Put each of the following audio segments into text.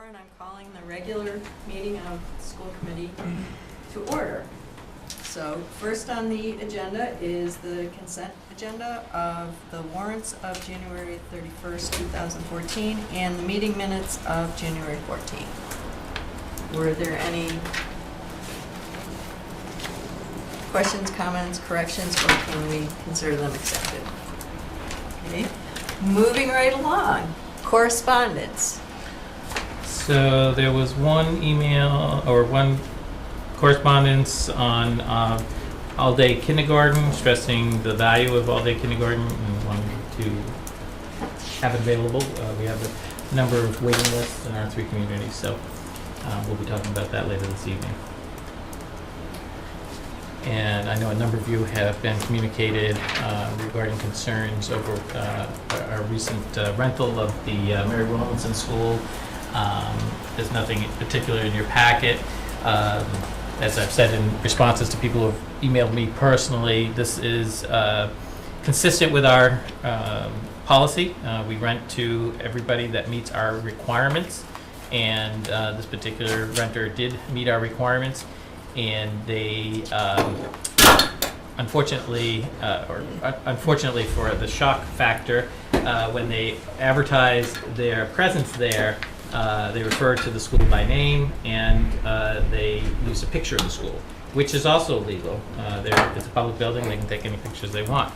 and I'm calling the regular meeting of the school committee to order. So first on the agenda is the consent agenda of the warrants of January 31st, 2014, and the meeting minutes of January 14th. Were there any questions, comments, corrections, or can we consider them accepted? Okay, moving right along. Correspondence. So there was one email or one correspondence on all-day kindergarten, stressing the value of all-day kindergarten and wanting to have it available. We have a number of waiting lists in our 3 communities, so we'll be talking about that later this evening. And I know a number of you have been communicated regarding concerns over our recent rental of the Mary Williamson School. There's nothing in particular in your packet. As I've said in responses to people who have emailed me personally, this is consistent with our policy. We rent to everybody that meets our requirements, and this particular renter did meet our requirements. And they, unfortunately for the shock factor, when they advertised their presence there, they referred to the school by name, and they used a picture of the school, which is also legal. It's a public building; they can take any pictures they want.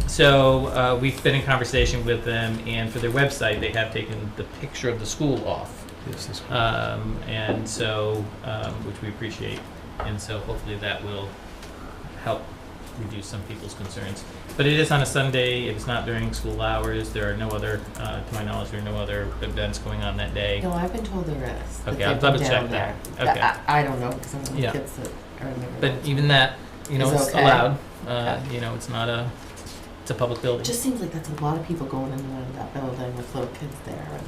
So we've been in conversation with them, and for their website, they have taken the picture of the school off. And so, which we appreciate, and so hopefully that will help reduce some people's concerns. But it is on a Sunday, it is not during school hours, there are no other, to my knowledge, there are no other events going on that day. No, I've been told there is. Okay, I'll double check that. Okay. I don't know, because I'm the Yeah. kids that are in the But room. even that, you know, Is it's okay? allowed, Okay. you know, it's not it's a public building. It just seems like that's a lot of people going in and out of that building with little kids there. And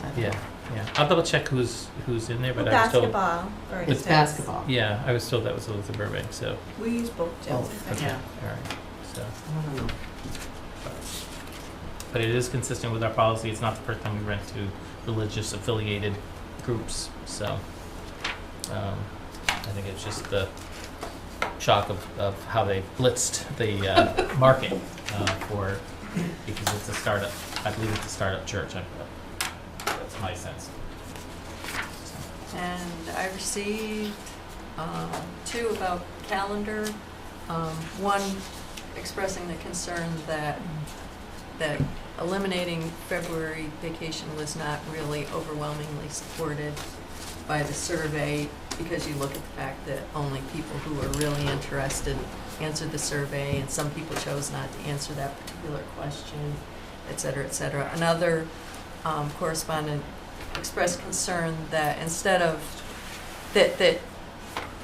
I don't Yeah, know. yeah, I'll double check who's in there, but I was told. Basketball. Or It's basketball. Yeah, I was told that was Elizabeth Burbank, so, We use both, Jill. Both. okay, Yeah. alright, so. I don't know. But it is consistent with our policy. It's not the first time we rent to religious affiliated groups, so I think it's just the shock of how they blitzed the market because it's a startup. I believe it's a startup church. That's my sense. And I received 2 about calendar. One expressing the concern that eliminating February vacation was not really overwhelmingly supported by the survey, because you look at the fact that only people who are really interested answered the survey, and some people chose not to answer that particular question, et cetera, et cetera. Another correspondent expressed concern that instead of that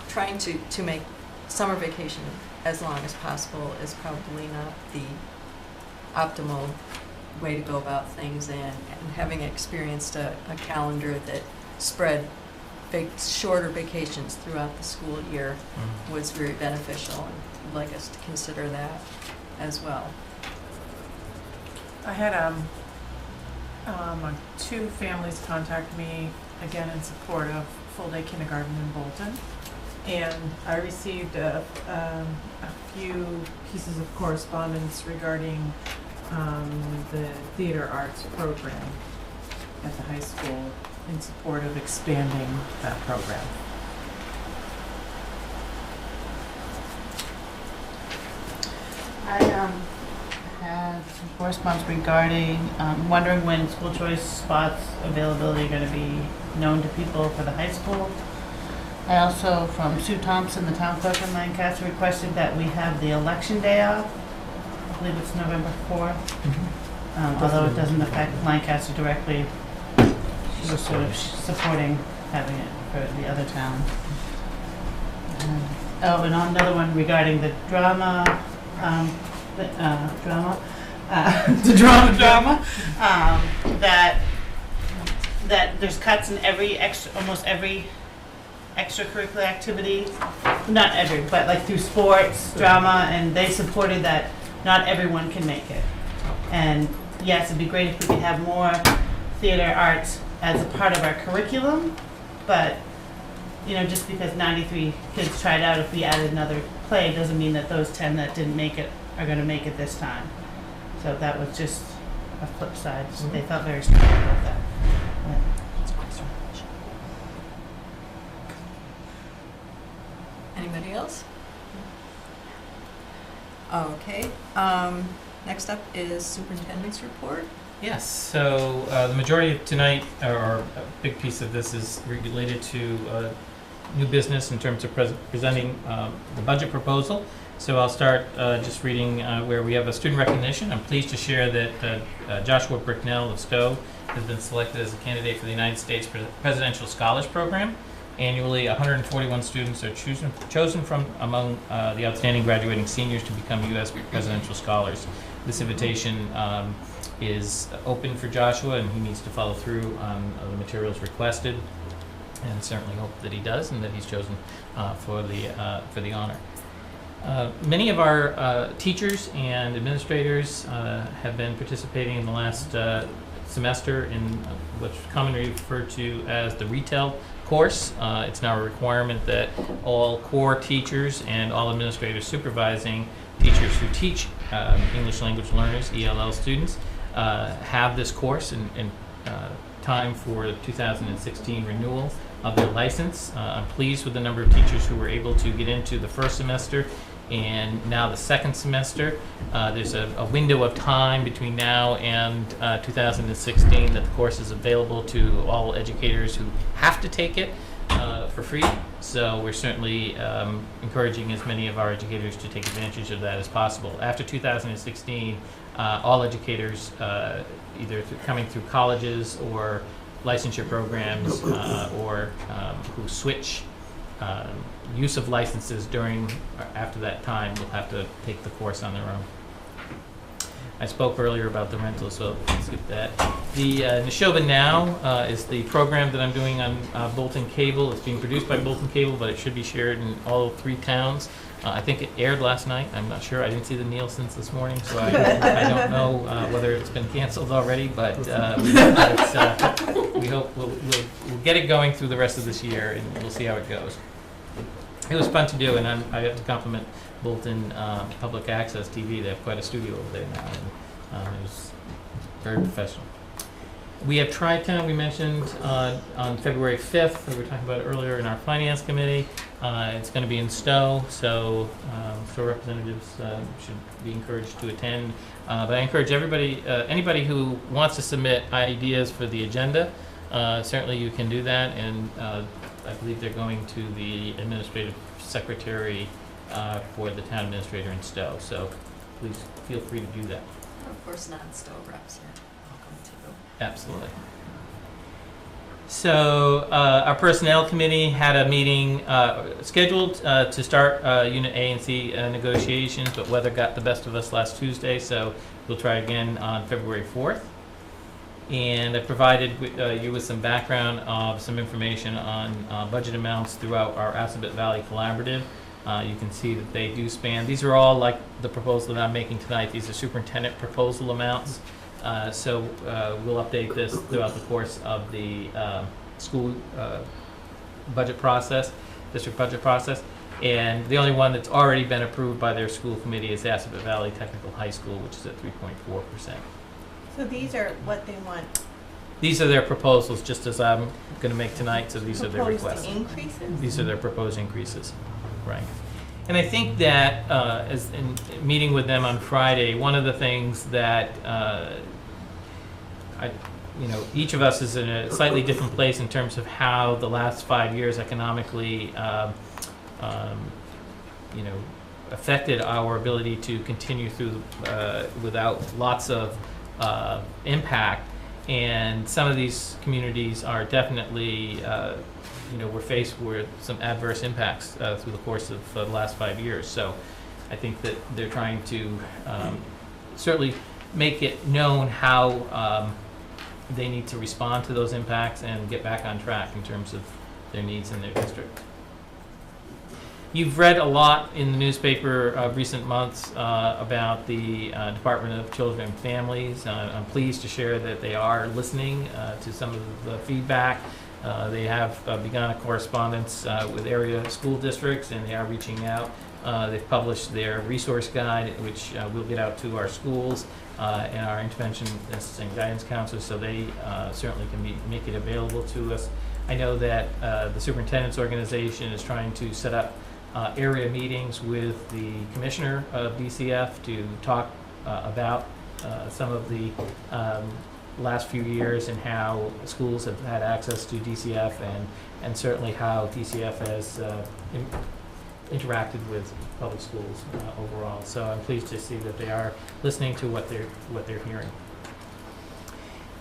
trying to make summer vacation as long as possible is probably not the optimal way to go about things, and having experienced a calendar that spread shorter vacations throughout the school year was very beneficial, and I'd like us to consider that as well. I had 2 families contact me, again in support of full-day kindergarten in Bolton. And I received a few pieces of correspondence regarding the theater arts program at the high school in support of expanding that program. I had some correspondence regarding wondering when school choice spots availability are going to be known to people for the high school. I also, from Sue Thompson, the town clerk in Lancaster, requested that we have the election day off. I believe it's November 4th. Although it doesn't affect Lancaster directly, she was sort of supporting having it for the other towns. And another one regarding the drama, the drama, that there's cuts in almost every extracurricular activity, not every, but like through sports, drama, and they supported that not everyone can make it. And yes, it'd be great if we could have more theater arts as a part of our curriculum, but, just because 93 kids tried out, if we added another play, doesn't mean that those 10 that didn't make it are gonna make it this time. So that was just a flip side, so they felt very strongly about that. Anybody else? Okay, next up is superintendent's report. Yes, so the majority of tonight, or a big piece of this, is related to new business in terms of presenting the budget proposal. So I'll start just reading where we have a student recognition. I'm pleased to share that Joshua Bricknell of Stowe has been selected as a candidate for the United States Presidential Scholars Program. Annually, 141 students are chosen from among the outstanding graduating seniors to become U.S. Presidential Scholars. This invitation is open for Joshua, and he needs to follow through on the materials requested, and certainly hope that he does and that he's chosen for the honor. Many of our teachers and administrators have been participating in the last semester in what's commonly referred to as the retail course. It's now a requirement that all core teachers and all administrators supervising teachers who teach English language learners, ELL students, have this course in time for the 2016 renewal of their license. I'm pleased with the number of teachers who were able to get into the first semester and now the second semester. There's a window of time between now and 2016 that the course is available to all educators who have to take it for free. So we're certainly encouraging as many of our educators to take advantage of that as possible. After 2016, all educators, either coming through colleges or licensure programs or who switch use of licenses after that time, will have to take the course on their own. I spoke earlier about the rental, so let's skip that. The Neshoba Now is the program that I'm doing on Bolton Cable. It's being produced by Bolton Cable, but it should be shared in all 3 towns. I think it aired last night. I'm not sure. I didn't see the Nielsen's this morning, so I don't know whether it's been canceled already, but we hope we'll get it going through the rest of this year, and we'll see how it goes. It was fun to do, and I have to compliment Bolton Public Access TV. They have quite a studio over there now, and it was very professional. We have Tri-Town, we mentioned on February 5th. We were talking about it earlier in our Finance Committee. It's going to be in Stowe, so Stowe representatives should be encouraged to attend. But I encourage everybody, anybody who wants to submit ideas for the agenda, certainly you can do that, and I believe they're going to the administrative secretary for the town administrator in Stowe, so please feel free to do that. Of course, non-Stowe reps are welcome to. Absolutely. So our personnel committee had a meeting scheduled to start Unit A and C negotiations, but weather got the best of us last Tuesday, so we'll try again on February 4th. And I provided you with some background of some information on budget amounts throughout our Assabet Valley Collaborative. You can see that they do span. These are all like the proposal that I'm making tonight. These are superintendent proposal amounts. So we'll update this throughout the course of the school budget process, district budget process. And the only one that's already been approved by their school committee is Assabet Valley Technical High School, which is at 3.4%. So these are what they want. These are their proposals, just as I'm going to make tonight, so these are their requests. Proposed increases? These are their proposed increases, right. And I think that as in meeting with them on Friday, one of the things that each of us is in a slightly different place in terms of how the last 5 years economically affected our ability to continue through without lots of impact. And some of these communities are definitely, we're faced with some adverse impacts through the course of the last 5 years. So I think that they're trying to certainly make it known how they need to respond to those impacts and get back on track in terms of their needs in their district. You've read a lot in the newspaper of recent months about the Department of Children and Families. I'm pleased to share that they are listening to some of the feedback. They have begun a correspondence with area school districts, and they are reaching out. They've published their resource guide, which we'll get out to our schools and our intervention and guidance counselors, so they certainly can make it available to us. I know that the superintendent's organization is trying to set up area meetings with the commissioner of DCF to talk about some of the last few years and how schools have had access to DCF, and certainly how DCF has interacted with public schools overall. So I'm pleased to see that they are listening to what they're hearing.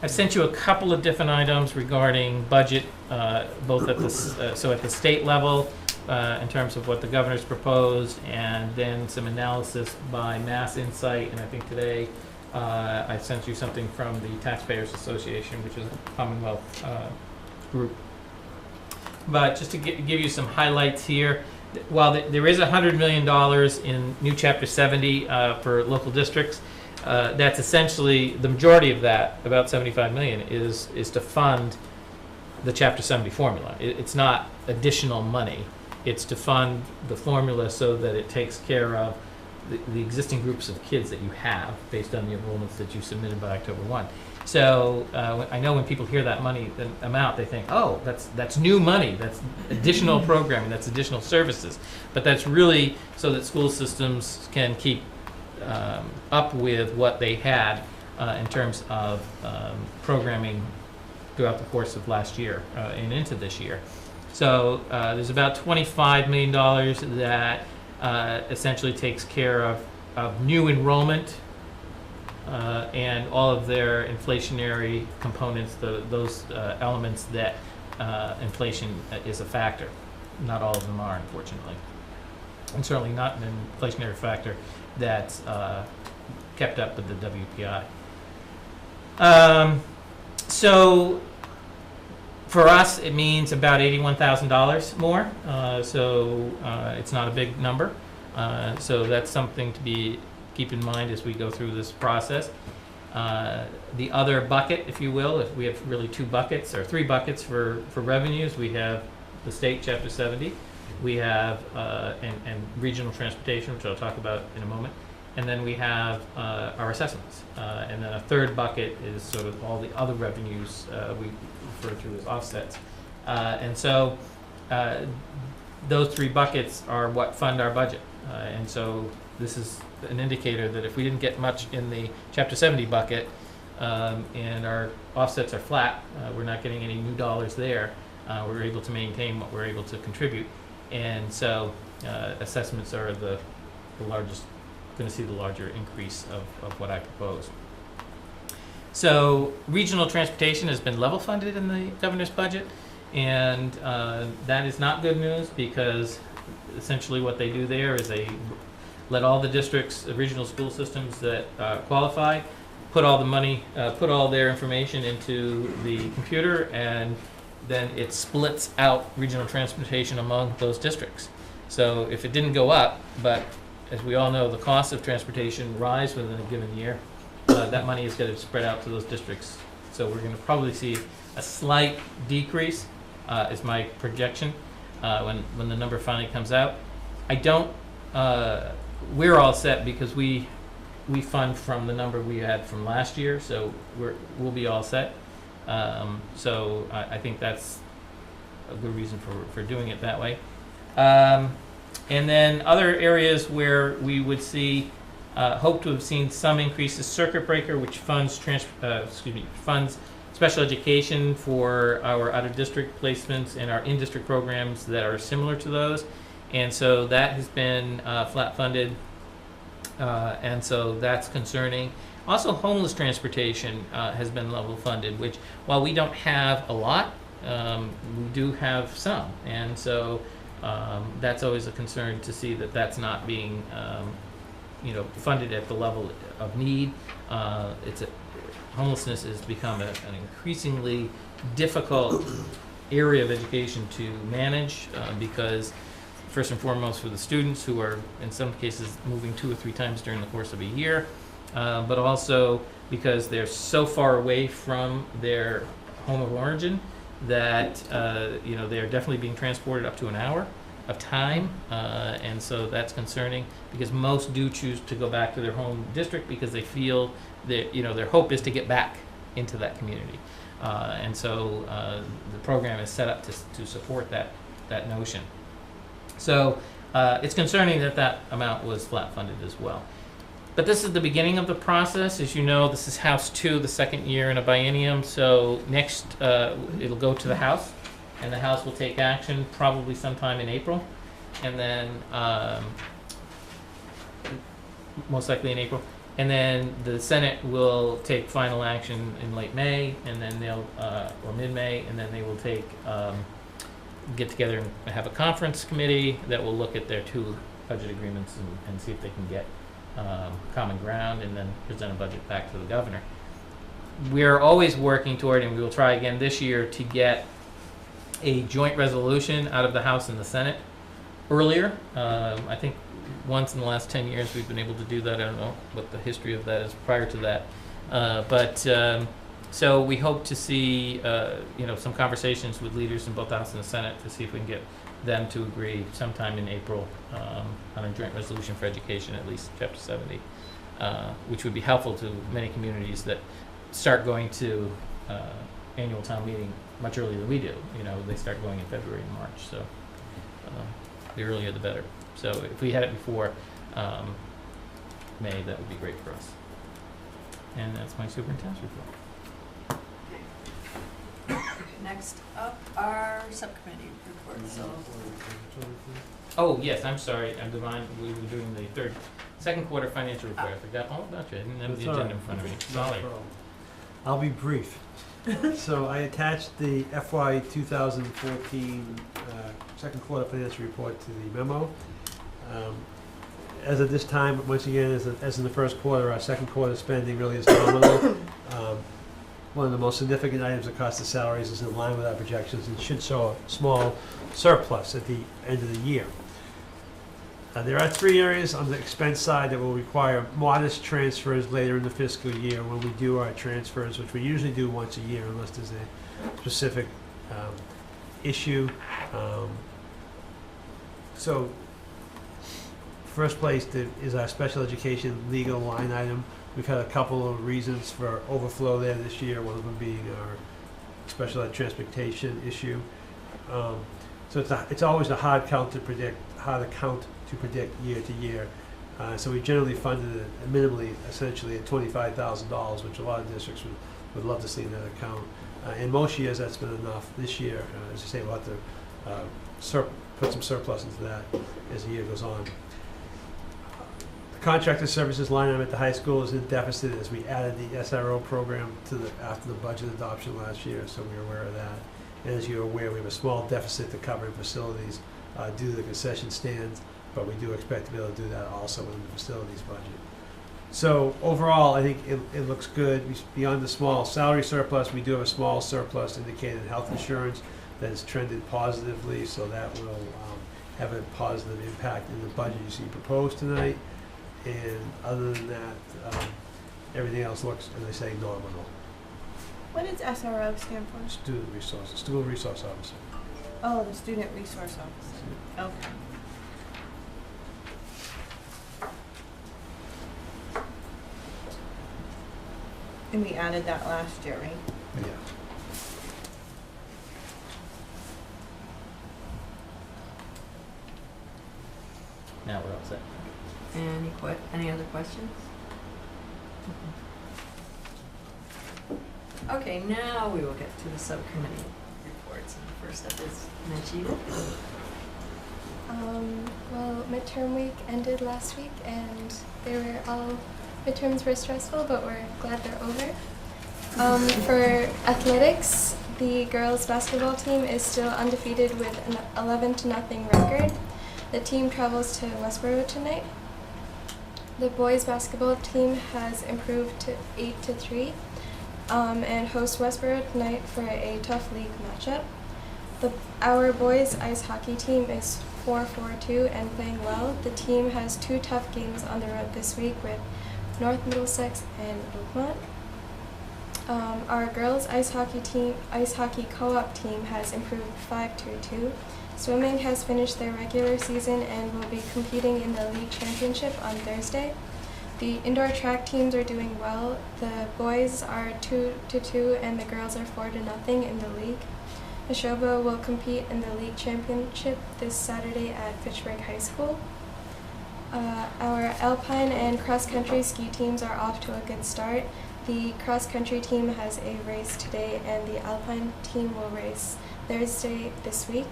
I've sent you a couple of different items regarding budget, both at the state level, in terms of what the governor's proposed, and then some analysis by Mass Insight. And I think today I sent you something from the Taxpayers Association, which is a Commonwealth group. But just to give you some highlights here, while there is $100 million in new Chapter 70 for local districts, that's essentially the majority of that, about $75 million, is to fund the Chapter 70 formula. It's not additional money. It's to fund the formula so that it takes care of the existing groups of kids that you have based on the enrollments that you submitted by October 1. So I know when people hear that money, the amount, they think, oh, that's new money, that's additional programming, that's additional services. But that's really so that school systems can keep up with what they had in terms of programming throughout the course of last year and into this year. So there's about $25 million that essentially takes care of new enrollment and all of their inflationary components, those elements that inflation is a factor. Not all of them are, unfortunately. And certainly not an inflationary factor that's kept up with the WPI. So for us, it means about $81,000 more. So it's not a big number. So that's something to keep in mind as we go through this process. The other bucket, if you will, if we have really two buckets or three buckets for revenues, we have the state Chapter 70, we have and regional transportation, which I'll talk about in a moment, and then we have our assessments. And then a third bucket is sort of all the other revenues we refer to as offsets. And so those three buckets are what fund our budget. And so this is an indicator that if we didn't get much in the Chapter 70 bucket and our offsets are flat, we're not getting any new dollars there, we're able to maintain what we're able to contribute. And so assessments are the largest, going to see the larger increase of what I propose. So regional transportation has been level funded in the governor's budget, and that is not good news, because essentially what they do there is they let all the districts, regional school systems that qualify, put all the money, put all their information into the computer, and then it splits out regional transportation among those districts. So if it didn't go up, but as we all know, the cost of transportation rise within a given year, that money is going to spread out to those districts. So we're going to probably see a slight decrease, is my projection, when the number finally comes out. I don't, we're all set because we fund from the number we had from last year, so we'll be all set. So I think that's a good reason for doing it that way. And then other areas where we would see, hope to have seen some increases, circuit breaker, which funds funds special education for our out-of-district placements and our in-district programs that are similar to those. And so that has been flat funded, and so that's concerning. Also, homeless transportation has been level funded, which, while we don't have a lot, we do have some. And so that's always a concern to see that that's not being funded at the level of need. Homelessness has become an increasingly difficult area of education to manage, because first and foremost for the students who are, in some cases, moving 2 or 3 times during the course of a year, but also because they're so far away from their home of origin that, they're definitely being transported up to an hour of time, and so that's concerning because most do choose to go back to their home district because they feel that, their hope is to get back into that community. And so the program is set up to support that notion. So it's concerning that amount was flat funded as well. But this is the beginning of the process. As you know, this is House 2, the second year in a biennium. So next, it'll go to the House, and the House will take action probably sometime in April. And then, most likely in April. And then the Senate will take final action in late May, and then they'll, or mid-May, and then they will get together and have a conference committee that will look at their 2 budget agreements and see if they can get common ground, and then present a budget back to the governor. We're always working toward, and we will try again this year, to get a joint resolution out of the House and the Senate earlier. I think once in the last 10 years we've been able to do that. I don't know what the history of that is prior to that. So we hope to see some conversations with leaders in both the House and the Senate to see if we can get them to agree sometime in April on a joint resolution for education, at least Chapter 70, which would be helpful to many communities that start going to annual town meeting much earlier than we do. They start going in February and March, so the earlier the better. So if we had it before May, that would be great for us. And that's my superintendent's report. Next up, our subcommittee report, so. Oh, yes, I'm sorry, I'm divine, we were doing the second quarter financial report. I forgot all about you. I didn't have the That's all agenda in front of me. Sorry. I'll be brief. So I attached the FY 2014 second quarter financial report to the memo. As of this time, once again, as in the first quarter, our second quarter spending really is nominal. One of the most significant items, the cost of salaries, is in line with our projections and should show a small surplus at the end of the year. There are 3 areas on the expense side that will require modest transfers later in the fiscal year when we do our transfers, which we usually do once a year unless there's a specific issue. So first place is our special education legal line item. We've had a couple of reasons for overflow there this year, one of them being our special ed transportation issue. So it's always a hard count to predict year to year. So we generally funded it minimally, essentially at $25,000, which a lot of districts would love to see in that account. In most years, that's been enough. This year, as I say, we'll have to put some surplus into that as the year goes on. The contracted services line item at the high school is in deficit as we added the SRO program after the budget adoption last year, so we're aware of that. And as you're aware, we have a small deficit to cover in facilities due to the concession stands, but we do expect to be able to do that also in the facilities budget. So overall, I think it looks good. Beyond the small salary surplus, we do have a small surplus indicated in health insurance that has trended positively, so that will have a positive impact in the budget you see proposed tonight. And other than that, everything else looks, as I say, nominal. What does SRO stand for? Student Resource Officer. Oh, the Student Resource Officer. Okay. And we added that last year, right? Yeah. Now we're all set. Any other questions? Okay, now we will get to the subcommittee reports. And the first up is Najib. Well, midterm week ended last week, and midterms were stressful, but we're glad they're over. For athletics, the girls' basketball team is still undefeated with an 11-0 record. The team travels to Westboro tonight. The boys' basketball team has improved to 8-3 and hosts Westboro tonight for a tough league matchup. Our boys' ice hockey team is 4-4-2 and playing well. The team has 2 tough games on the road this week with North Middlesex and Oakmont. Our girls ice hockey co-op team has improved 5-2. Swimming has finished their regular season and will be competing in the league championship on Thursday. The indoor track teams are doing well. The boys are 2-2 and the girls are 4-0 in the league. Neshoba will compete in the league championship this Saturday at Fitchburg High School. Our alpine and cross-country ski teams are off to a good start. The cross-country team has a race today and the alpine team will race Thursday this week.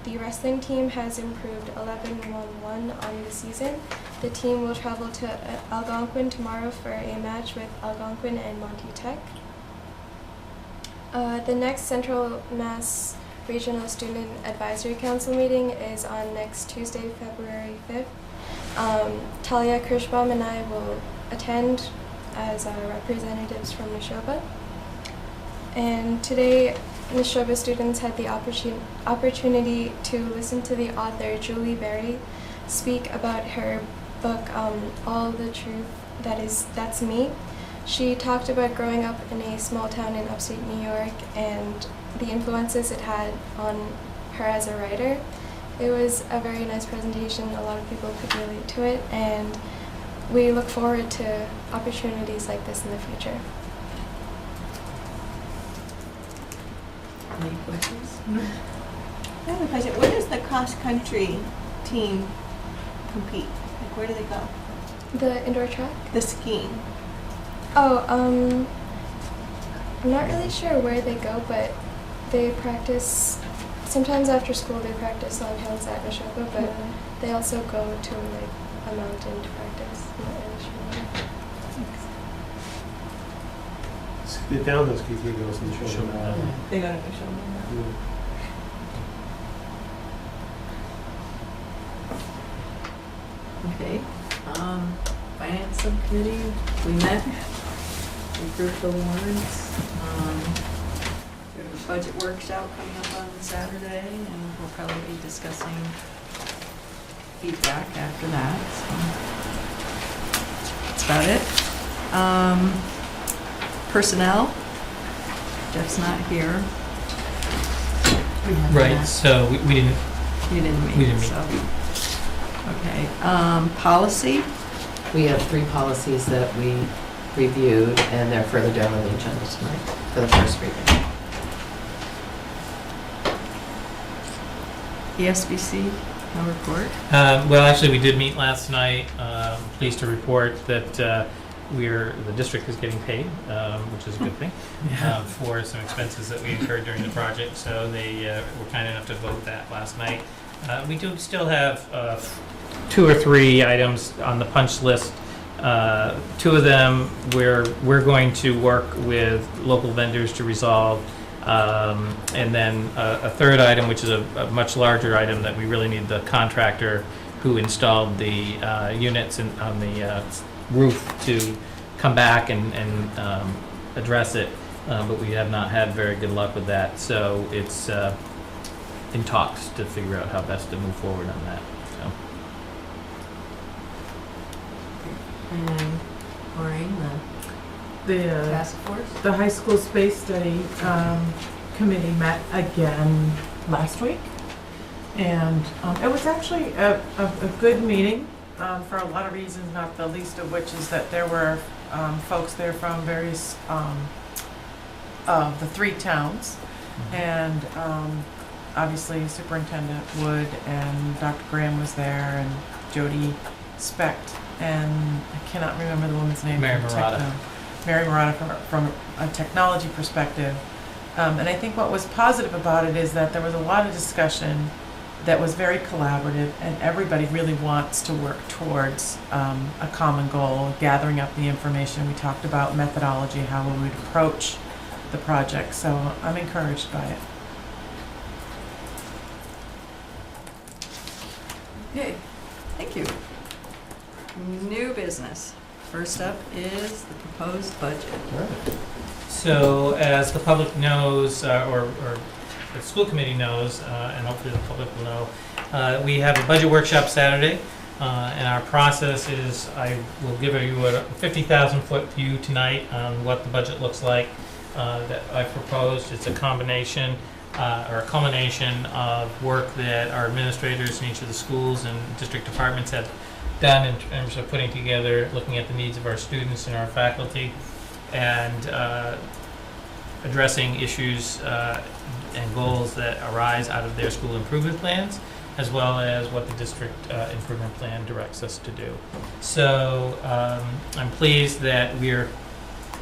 The wrestling team has improved 11-1 on the season. The team will travel to Algonquin tomorrow for a match with Algonquin and Monty Tech. The next Central Mass Regional Student Advisory Council meeting is on next Tuesday, February 5th. Talia Kirschbaum and I will attend as representatives from Neshoba. And today, Neshoba students had the opportunity to listen to the author Julie Berry speak about her book, All the Truth That's Me. She talked about growing up in a small town in upstate New York and the influences it had on her as a writer. It was a very nice presentation. A lot of people could relate to it, and we look forward to opportunities like this in the future. Any questions? I have a question. Where does the cross-country team compete? Like, where do they go? The indoor track? The skiing. Oh, I'm not really sure where they go, but they practice, sometimes after school they practice on hills at Neshoba, but they also go to like a mountain to practice. I'm not really sure. The downhill ski team goes to the show. They go to Neshoba. Okay. Finance Subcommittee, we met, we approved the warrants. We have a budget workshop coming up on Saturday, and we'll probably be discussing feedback after that, so that's about it. Personnel, Jeff's not here. Right, so we didn't, You didn't meet, We didn't meet. so. Okay, policy, We have 3 policies that we reviewed, and they're further down on the agenda tonight for the first reading. ESBC, no report. well, actually, we did meet last night. Pleased to report that the district is getting paid, which is a good thing, for some expenses that we incurred during the project. So they were kind enough to vote that last night. We do still have 2 or 3 items on the punch list. 2 of them we're going to work with local vendors to resolve. And then a third item, which is a much larger item that we really need the contractor who installed the units on the roof to come back and address it. But we have not had very good luck with that. So it's in talks to figure out how best to move forward on that. So. And Maureen, the The task force? The high school space study committee met again last week, and it was actually a good meeting for a lot of reasons, not the least of which is that there were folks there from various of the 3 towns, and obviously Superintendent Wood and Dr. Graham was there, and Jody Specht, and I cannot remember the woman's name. Mary Murata. Mary Murata from a technology perspective. And I think what was positive about it is that there was a lot of discussion that was very collaborative, and everybody really wants to work towards a common goal, gathering up the information. We talked about methodology, how we would approach the project, so I'm encouraged by it. Okay, thank you. New business. First up is the proposed budget. So as the public knows, or the school committee knows, and hopefully the public will know, We have a budget workshop Saturday, and our process is I will give you a 50,000-foot view tonight on what the budget looks like that I've proposed. It's a combination or a culmination of work that our administrators in each of the schools and district departments have done in terms of putting together, looking at the needs of our students and our faculty, and addressing issues and goals that arise out of their school improvement plans, as well as what the district improvement plan directs us to do. So I'm pleased that we're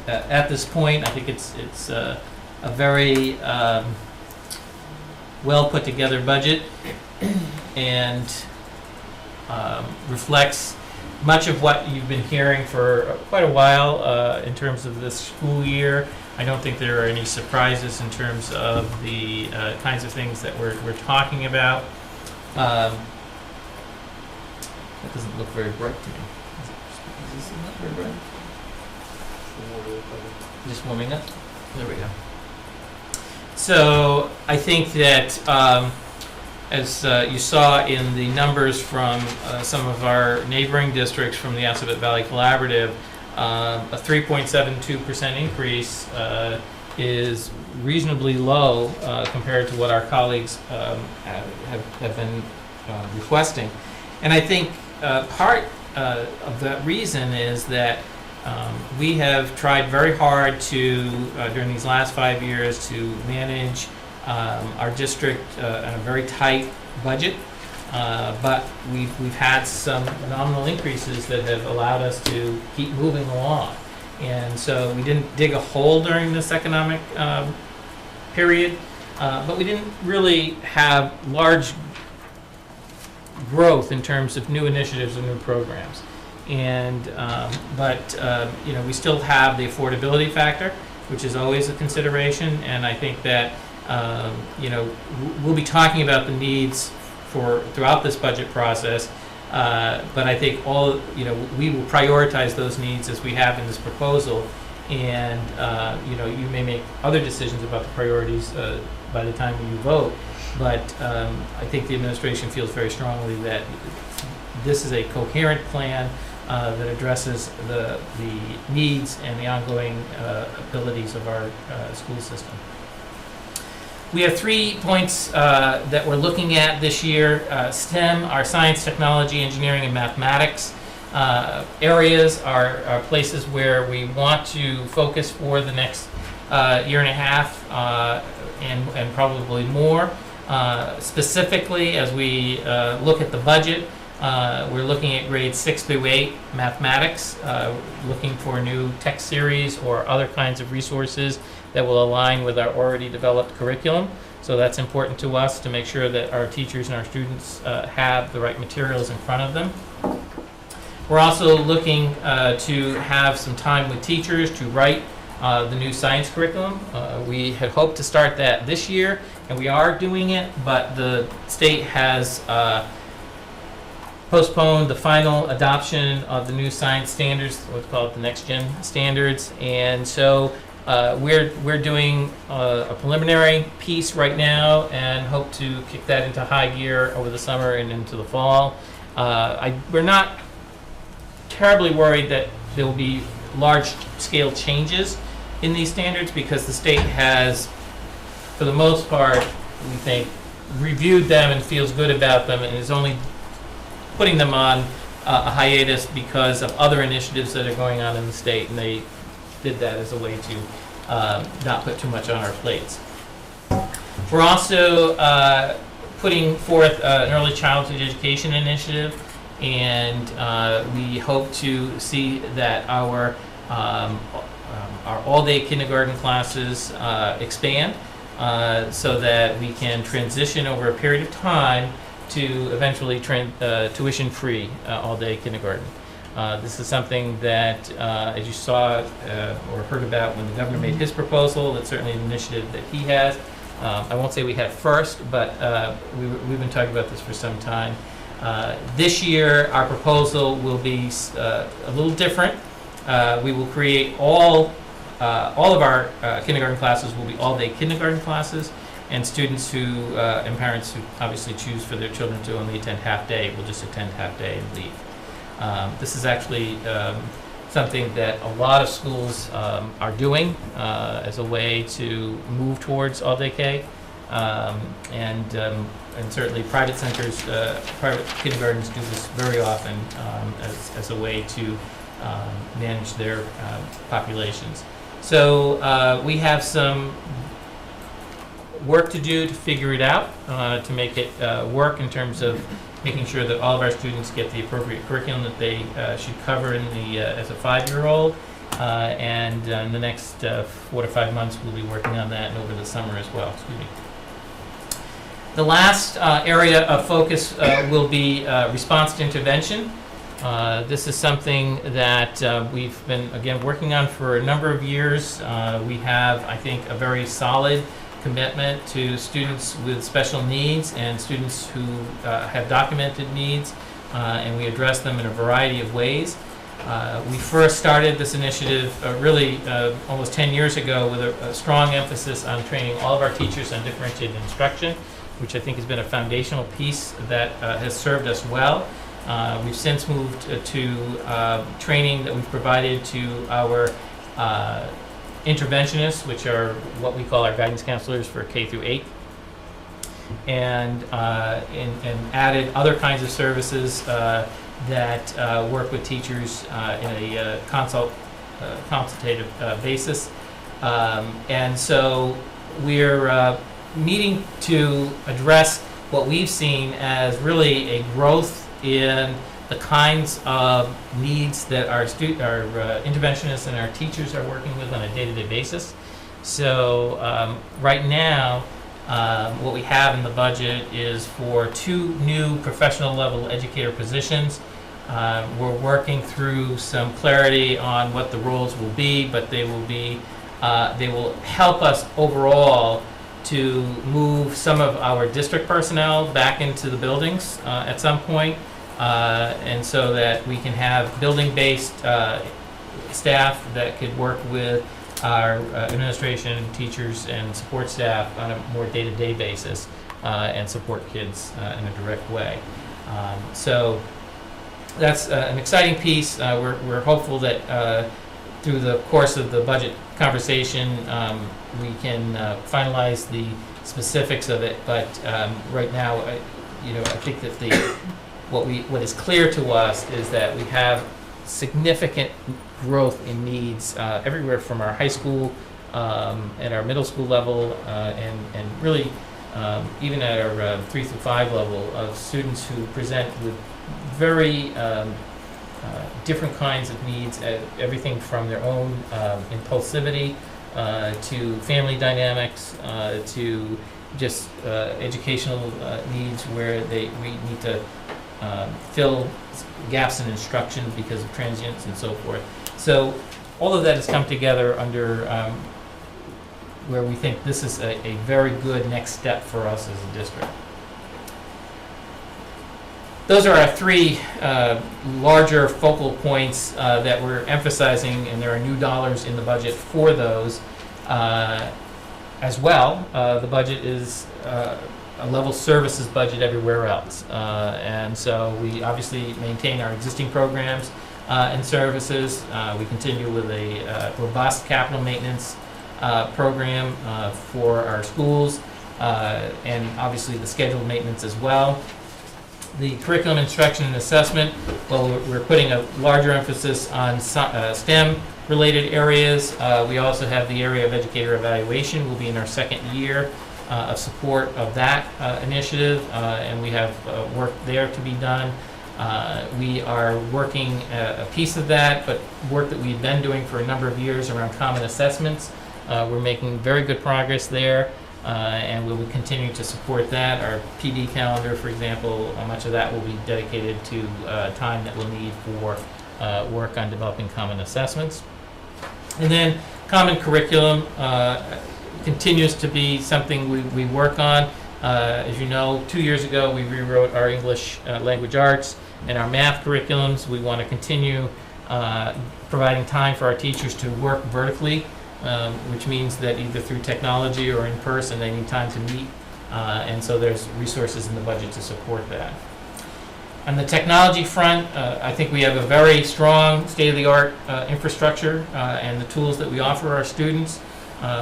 at this point. I think it's a very well put together budget and reflects much of what you've been hearing for quite a while in terms of this school year. I don't think there are any surprises in terms of the kinds of things that we're talking about. That doesn't look very bright to me. Is this not very bright? Just warming up? There we go. So I think that as you saw in the numbers from some of our neighboring districts from the Assabet Valley Collaborative, a 3.72% increase is reasonably low compared to what our colleagues have been requesting. And I think part of that reason is that we have tried very hard to, during these last 5 years, to manage our district in a very tight budget, but we've had some nominal increases that have allowed us to keep moving along. And so we didn't dig a hole during this economic period, but we didn't really have large growth in terms of new initiatives and new programs. And you know, we still have the affordability factor, which is always a consideration, and I think that you know, we'll be talking about the needs throughout this budget process, but I think you know, we will prioritize those needs as we have in this proposal, and you know, you may make other decisions about the priorities by the time you vote, but I think the administration feels very strongly that this is a coherent plan that addresses the needs and the ongoing abilities of our school system. We have 3 points that we're looking at this year. STEM, our science, technology, engineering, and mathematics areas are places where we want to focus for the next year and a half and probably more. Specifically, as we look at the budget, we're looking at grades 6 through 8 mathematics, looking for new text series or other kinds of resources that will align with our already developed curriculum. So that's important to us to make sure that our teachers and our students have the right materials in front of them. We're also looking to have some time with teachers to write the new science curriculum. We had hoped to start that this year, and we are doing it, but the state has postponed the final adoption of the new science standards, what's called the Next Gen standards, and so we're doing a preliminary piece right now and hope to kick that into high gear over the summer and into the fall. We're not terribly worried that there will be large-scale changes in these standards because the state has, for the most part, we think, reviewed them and feels good about them and is only putting them on a hiatus because of other initiatives that are going on in the state, and they did that as a way to not put too much on our plates. We're also putting forth an early childhood education initiative, and we hope to see that our all-day kindergarten classes expand so that we can transition over a period of time to eventually tuition-free all-day kindergarten. This is something that, as you saw or heard about when the governor made his proposal, it's certainly an initiative that he has. I won't say we had first, but we've been talking about this for some time. This year, our proposal will be a little different. We will create all of our kindergarten classes will be all-day kindergarten classes, and students who, and parents who obviously choose for their children to only attend half day will just attend half day and leave. This is actually something that a lot of schools are doing as a way to move towards all-day K, and certainly private centers, private kindergartens do this very often as a way to manage their populations. So we have some work to do to figure it out, to make it work in terms of making sure that all of our students get the appropriate curriculum that they should cover in the as a 5-year-old. And in the next 4 to 5 months, we'll be working on that, and over the summer as well. Excuse me. The last area of focus will be response to intervention. This is something that we've been, again, working on for a number of years. We have, I think, a very solid commitment to students with special needs and students who have documented needs, and we address them in a variety of ways. We first started this initiative really almost 10 years ago with a strong emphasis on training all of our teachers on differentiated instruction, which I think has been a foundational piece that has served us well. We've since moved to training that we've provided to our interventionists, which are what we call our guidance counselors for K through 8, and added other kinds of services that work with teachers in a consultative basis. And so we're meeting to address what we've seen as really a growth in the kinds of needs that our interventionists and our teachers are working with on a day-to-day basis. So right now, what we have in the budget is for 2 new professional level educator positions. We're working through some clarity on what the roles will be, but they will help us overall to move some of our district personnel back into the buildings at some point, and so that we can have building-based staff that could work with our administration, teachers, and support staff on a more day-to-day basis and support kids in a direct way. So that's an exciting piece. We're hopeful that through the course of the budget conversation, we can finalize the specifics of it. But right now, I think that what is clear to us is that we have significant growth in needs everywhere from our high school and our middle school level, and really even at our 3 through 5 level of students who present with very different kinds of needs, everything from their own impulsivity to family dynamics to just educational needs where we need to fill gaps in instruction because of transients and so forth. So all of that has come together under where we think this is a very good next step for us as a district. Those are our 3 larger focal points that we're emphasizing, and there are new dollars in the budget for those as well. The budget is a level services budget everywhere else, and so we obviously maintain our existing programs and services. We continue with a robust capital maintenance program for our schools, and obviously the scheduled maintenance as well. The curriculum instruction and assessment, well, we're putting a larger emphasis on STEM-related areas. We also have the area of educator evaluation. We'll be in our 2nd year of support of that initiative, and we have work there to be done. We are working a piece of that, but work that we've been doing for a number of years around common assessments. We're making very good progress there. And we will continue to support that. Our PD calendar, for example, much of that will be dedicated to time that we'll need for work on developing common assessments. And then common curriculum continues to be something we work on. As you know, 2 years ago we rewrote our English language arts and our math curriculums. We want to continue providing time for our teachers to work vertically which means that either through technology or in person, they need time to meet, and so there's resources in the budget to support that. On the technology front, I think we have a very strong state-of-the-art infrastructure and the tools that we offer our students.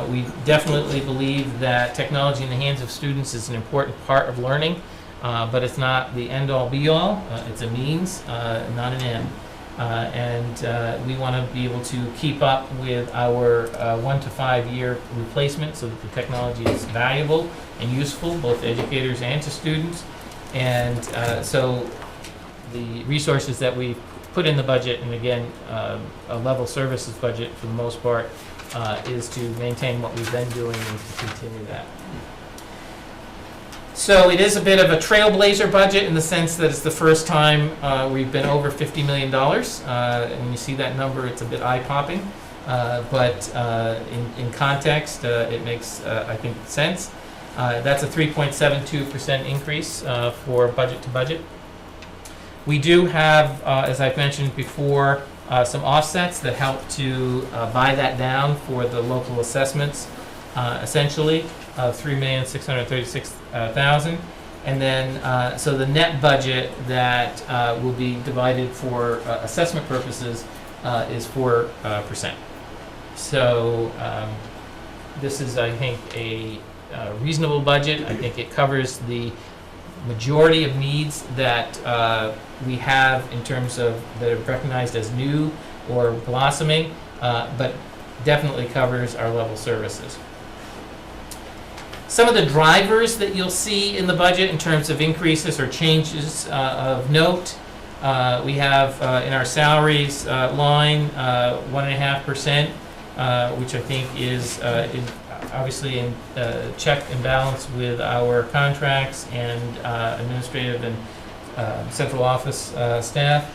We definitely believe that technology in the hands of students is an important part of learning, but it's not the end-all be-all. It's a means, not an end. And we want to be able to keep up with our 1 to 5 year replacement so that the technology is valuable and useful both to educators and to students. And so the resources that we put in the budget, and again, a level services budget for the most part, is to maintain what we've been doing and to continue that. So it is a bit of a trailblazer budget in the sense that it's the first time we've been over $50 million. And when you see that number, it's a bit eye-popping. But in context, it makes, I think, sense. That's a 3.72% increase for budget to budget. We do have, as I've mentioned before, some offsets that help to buy that down for the local assessments, essentially, of $3,636,000. And then, so the net budget that will be divided for assessment purposes is 4%. So this is, I think, a reasonable budget. I think it covers the majority of needs that we have in terms of that are recognized as new or blossoming, but definitely covers our level services. Some of the drivers that you'll see in the budget in terms of increases or changes of note, we have in our salaries line 1.5%, which I think is obviously in check and balance with our contracts and administrative and central office staff.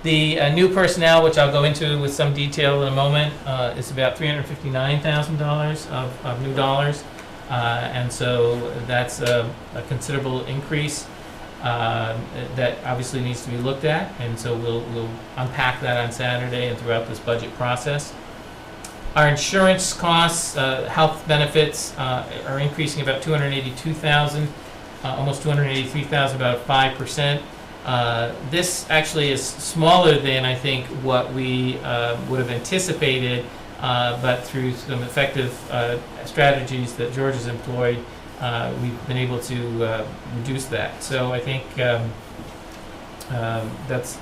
The new personnel, which I'll go into with some detail in a moment, is about $359,000 of new dollars, and so that's a considerable increase that obviously needs to be looked at, and so we'll unpack that on Saturday and throughout this budget process. Our insurance costs, health benefits, are increasing about $282,000, almost $283,000, about 5%. This actually is smaller than I think what we would have anticipated, but through some effective strategies that George has employed, we've been able to reduce that. So I think that's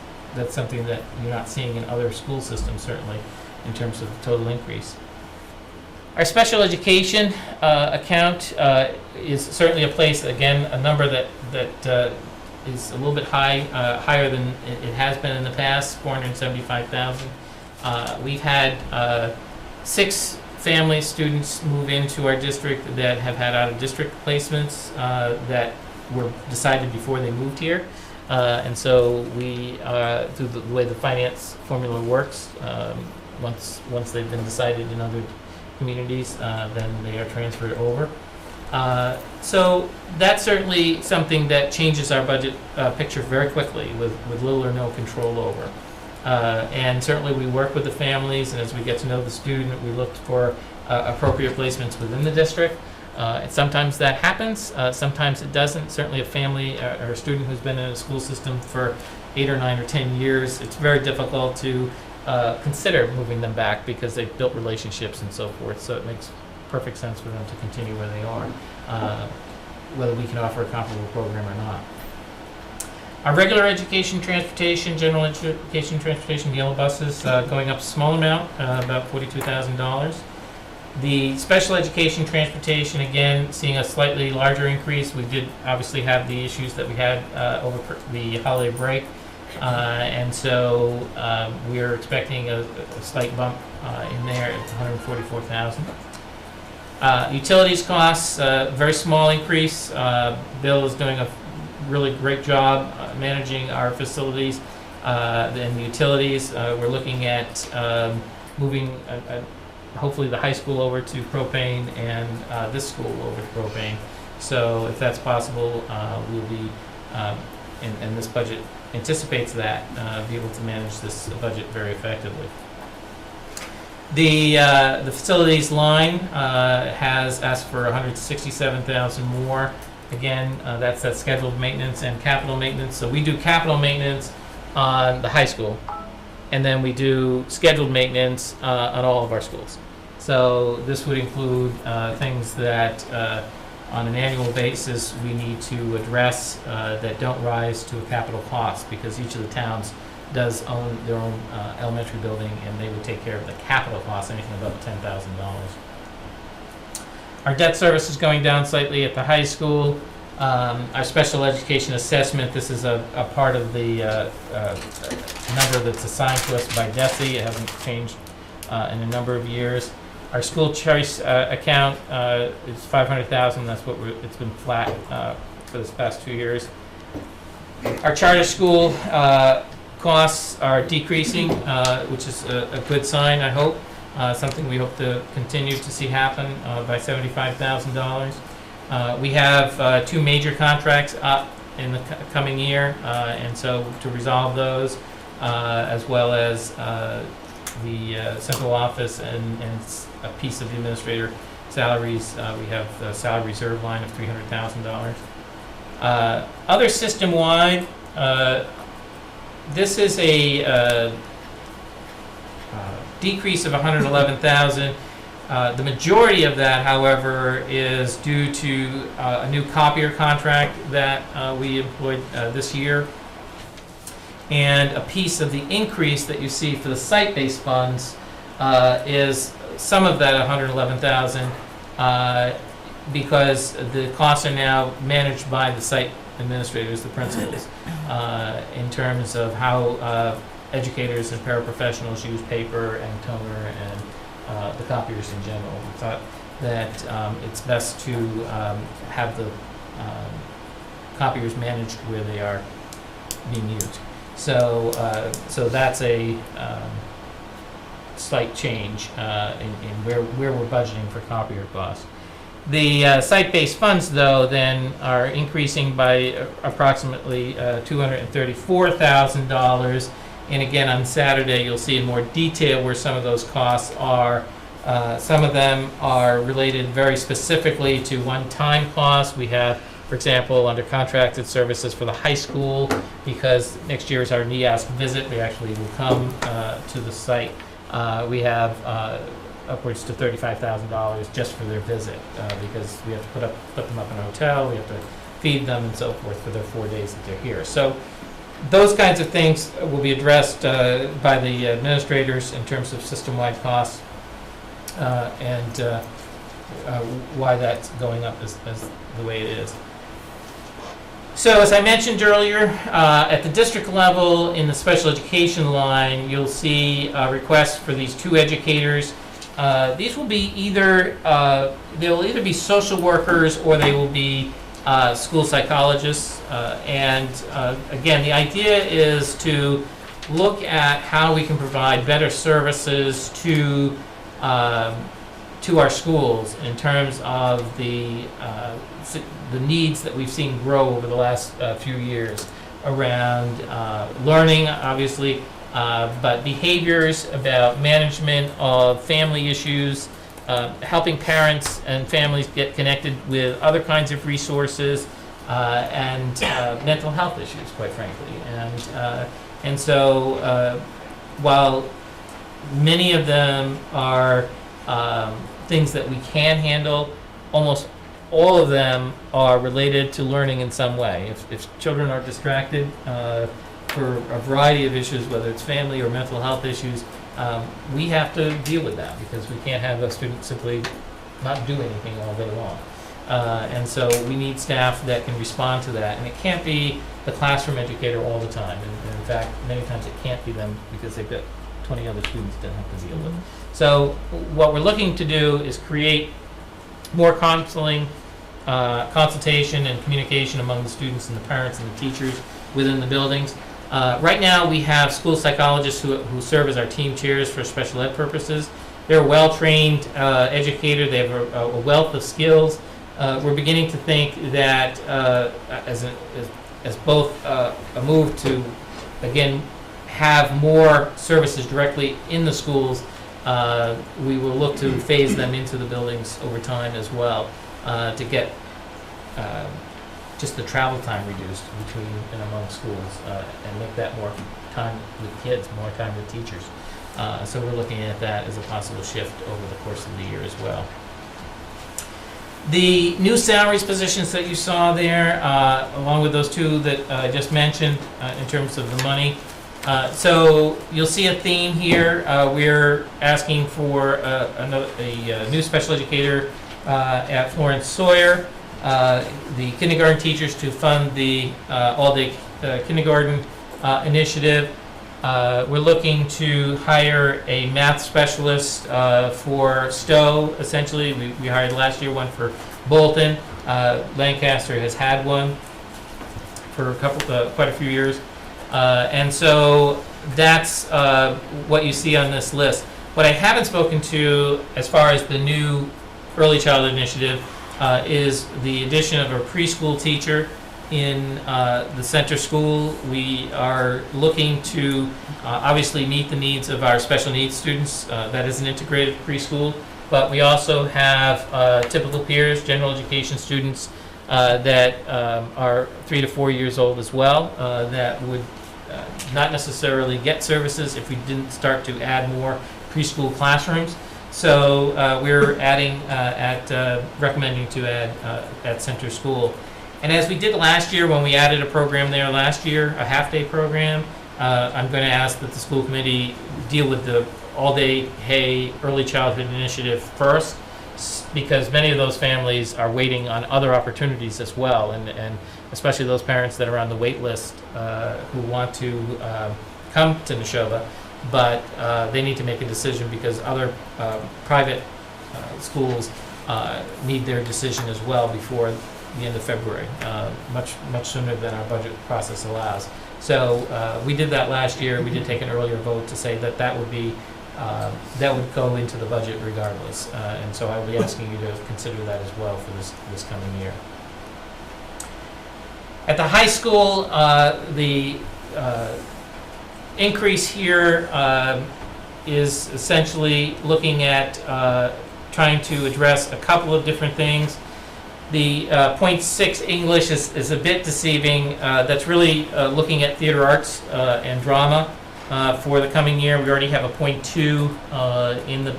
something that you're not seeing in other school systems, certainly, in terms of the total increase. Our special education account is certainly a place, again, a number that is a little bit higher than it has been in the past, $475,000. We've had 6 family students move into our district that have had out-of-district placements that were decided before they moved here. And so we, through the way the finance formula works, once they've been decided in other communities, then they are transferred over. So that's certainly something that changes our budget picture very quickly with little or no control over. And certainly we work with the families, and as we get to know the student, we look for appropriate placements within the district. And sometimes that happens, sometimes it doesn't. Certainly a family or a student who's been in a school system for 8 or 9 or 10 years, it's very difficult to consider moving them back because they've built relationships and so forth. So it makes perfect sense for them to continue where they are, whether we can offer a comparable program or not. Our regular education transportation, general education transportation, the yellow buses, going up a small amount, about $42,000. The special education transportation, again, seeing a slightly larger increase. We did obviously have the issues that we had over the holiday break. And so we're expecting a slight bump in there at $144,000. Utilities costs, very small increase. Bill is doing a really great job managing our facilities and utilities. We're looking at moving hopefully the high school over to propane and this school over to propane. So if that's possible, we'll be, and this budget anticipates that, be able to manage this budget very effectively. The facilities line has asked for 167,000 more. Again, that's that scheduled maintenance and capital maintenance. So we do capital maintenance on the high school, and then we do scheduled maintenance on all of our schools. So this would include things that on an annual basis we need to address that don't rise to a capital cost, because each of the towns does own their own elementary building, and they would take care of the capital costs, anything above $10,000. Our debt service is going down slightly at the high school. Our special education assessment, this is a part of the number that's assigned to us by DESE. It hasn't changed in a number of years. Our school choice account is $500,000. That's what it's been flat for this past 2 years. Our charter school costs are decreasing, which is a good sign, I hope. Something we hope to continue to see happen by $75,000. We have 2 major contracts up in the coming year, and so to resolve those, as well as the central office and a piece of the administrator salaries, we have the salary reserve line of $300,000. Other system-wide, this is a decrease of $111,000. The majority of that, however, is due to a new copier contract that we employed this year. And a piece of the increase that you see for the site-based funds is some of that $111,000 because the costs are now managed by the site administrators, the principals, in terms of how educators and paraprofessionals use paper and toner and the copiers in general. We thought that it's best to have the copiers managed where they are being used. So that's a slight change in where we're budgeting for copier costs. The site-based funds, though, then are increasing by approximately $234,000. And again, on Saturday, you'll see in more detail where some of those costs are. Some of them are related very specifically to one-time costs. We have, for example, under contracted services for the high school, because next year is our NEASC visit. We actually will come to the site. We have upwards to $35,000 just for their visit, because we have to put them up in a hotel, we have to feed them and so forth for their 4 days that they're here. So those kinds of things will be addressed by the administrators in terms of system-wide costs and why that's going up as the way it is. So as I mentioned earlier, at the district level in the special education line, you'll see requests for these 2 educators. These will be either, they will either be social workers or they will be school psychologists. And again, the idea is to look at how we can provide better services to our schools in terms of the needs that we've seen grow over the last few years around learning, obviously, but behaviors, about management of family issues, helping parents and families get connected with other kinds of resources, and mental health issues, quite frankly. And so while many of them are things that we can handle, almost all of them are related to learning in some way. If children are distracted for a variety of issues, whether it's family or mental health issues, we have to deal with that, because we can't have a student simply not do anything all day long. And so we need staff that can respond to that. And it can't be the classroom educator all the time. And in fact, many times it can't be them because they've got 20 other students to have to deal with. So what we're looking to do is create more counseling, consultation and communication among the students and the parents and the teachers within the buildings. Right now we have school psychologists who serve as our team chairs for special ed purposes. They're a well-trained educator. They have a wealth of skills. We're beginning to think that as both a move to, again, have more services directly in the schools, we will look to phase them into the buildings over time as well, to get just the travel time reduced between and among schools, and make that more time with kids, more time with teachers. So we're looking at that as a possible shift over the course of the year as well. The new salaries positions that you saw there, along with those two that I just mentioned in terms of the money. So you'll see a theme here. We're asking for a new special educator at Florence Sawyer, the kindergarten teachers to fund the all-day kindergarten initiative. We're looking to hire a math specialist for Stowe, essentially. We hired last year one for Bolton. Lancaster has had one for quite a few years. And so that's what you see on this list. What I haven't spoken to as far as the new early childhood initiative is the addition of a preschool teacher in the center school. We are looking to obviously meet the needs of our special needs students. That is an integrated preschool, but we also have typical peers, general education students that are 3 to 4 years old as well, that would not necessarily get services if we didn't start to add more preschool classrooms. So we're adding recommending to add at center school. And as we did last year when we added a program there last year, a half-day program, I'm going to ask that the school committee deal with the all-day Hay Early Childhood Initiative first, because many of those families are waiting on other opportunities as well, and especially those parents that are on the wait list who want to come to Neshoba, but they need to make a decision because other private schools need their decision as well before the end of February, much sooner than our budget process allows. So we did that last year. We did take an earlier vote to say that would be that would go into the budget regardless, and so I will be asking you to consider that as well for this coming year. At the high school, the increase here is essentially looking at trying to address a couple of different things. The .6 English is a bit deceiving. That's really looking at theater arts and drama for the coming year. We already have a .2 in the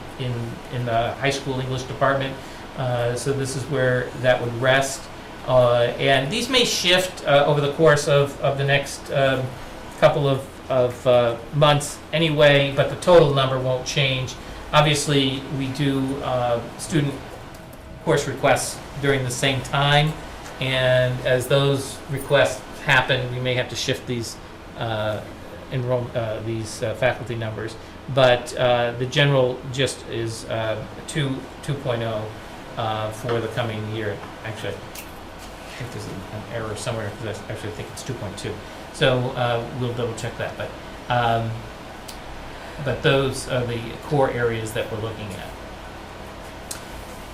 high school English department, so this is where that would rest. And these may shift over the course of the next couple of months anyway, but the total number won't change. Obviously, we do student course requests during the same time, and as those requests happen, we may have to shift these faculty numbers. But the general gist is 2.0 for the coming year. Actually, I think there's an error somewhere because I actually think it's 2.2. So we'll double check that. But those are the core areas that we're looking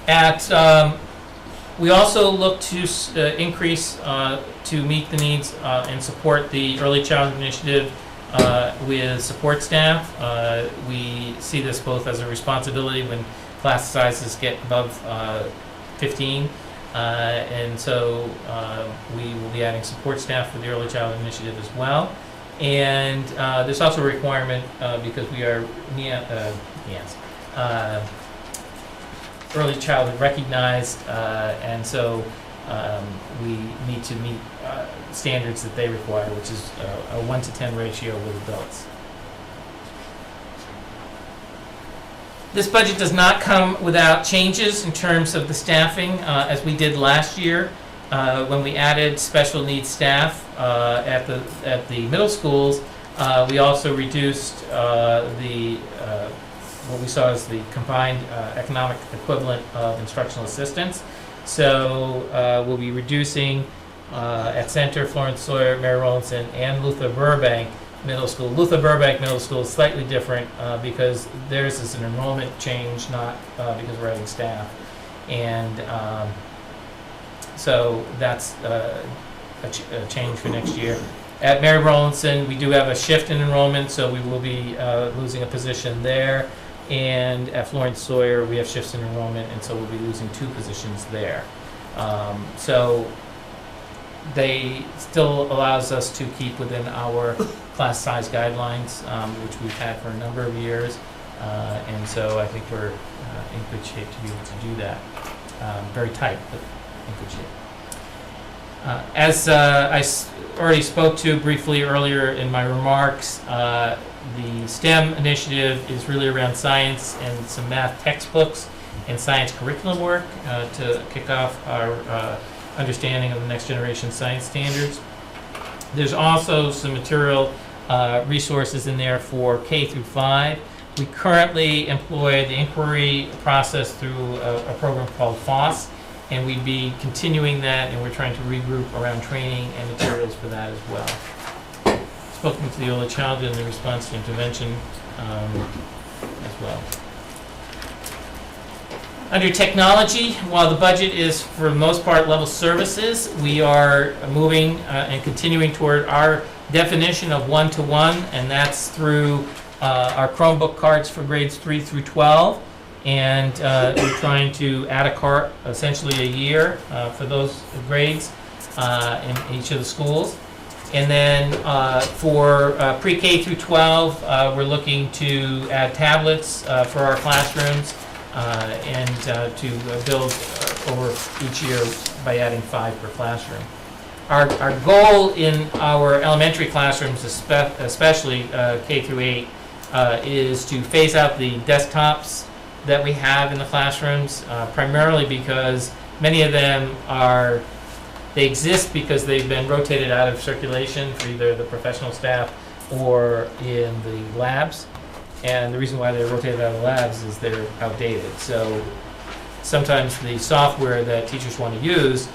at. We also look to increase to meet the needs and support the Early Childhood Initiative with support staff. We see this both as a responsibility when class sizes get above 15, and so we will be adding support staff for the Early Childhood Initiative as well. And there's also a requirement because we are early childhood recognized, and so we need to meet standards that they require, which is a 1 to 10 ratio with adults. This budget does not come without changes in terms of the staffing, as we did last year when we added special needs staff at the middle schools. We also reduced what we saw as the combined economic equivalent of instructional assistants. So we'll be reducing at Center, Florence Sawyer, Mary Rowlandson, and Luther Burbank Middle School. Luther Burbank Middle School is slightly different because theirs is an enrollment change, not because we're adding staff. And so that's a change for next year. At Mary Rowlandson, we do have a shift in enrollment, so we will be losing a position there. And at Florence Sawyer, we have shifts in enrollment, and so we'll be losing 2 positions there. So they still allows us to keep within our class size guidelines, which we've had for a number of years. And so I think we're in good shape to be able to do that. Very tight, but in good shape. As already spoke to briefly earlier in my remarks, the STEM initiative is really around science and some math textbooks and science curriculum work to kick off our understanding of the next generation science standards. There's also some material resources in there for K through 5. We currently employ the inquiry process through a program called FOSS, and we'd be continuing that, and we're trying to regroup around training and materials for that as well. Spoken to the early childhood and the response to intervention as well. Under technology, while the budget is for the most part level services, we are moving and continuing toward our definition of one-to-one, and that's through our Chromebook cards for grades 3 through 12. And we're trying to add a cart essentially a year for those grades in each of the schools. And then for pre-K through 12, we're looking to add tablets for our classrooms and to build over each year by adding 5 per classroom. Our goal in our elementary classrooms, especially K through 8, is to phase out the desktops that we have in the classrooms, primarily because many of them they exist because they've been rotated out of circulation for either the professional staff or in the labs. And the reason why they're rotated out of the labs is they're outdated. So sometimes the software that teachers want to use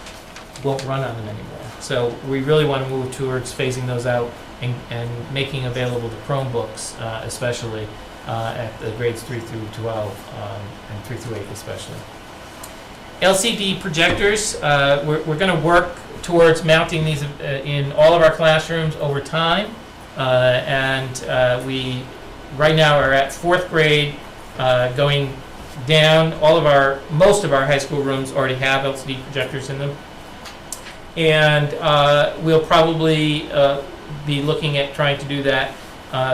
won't run on them anymore. So we really want to move towards phasing those out and making available the Chromebooks, especially at the grades 3 through 12 and 3 through 8 especially. LCD projectors, we're going to work towards mounting these in all of our classrooms over time. And we right now are at 4th grade, going down. Most of our high school rooms already have LCD projectors in them. And we'll probably be looking at trying to do that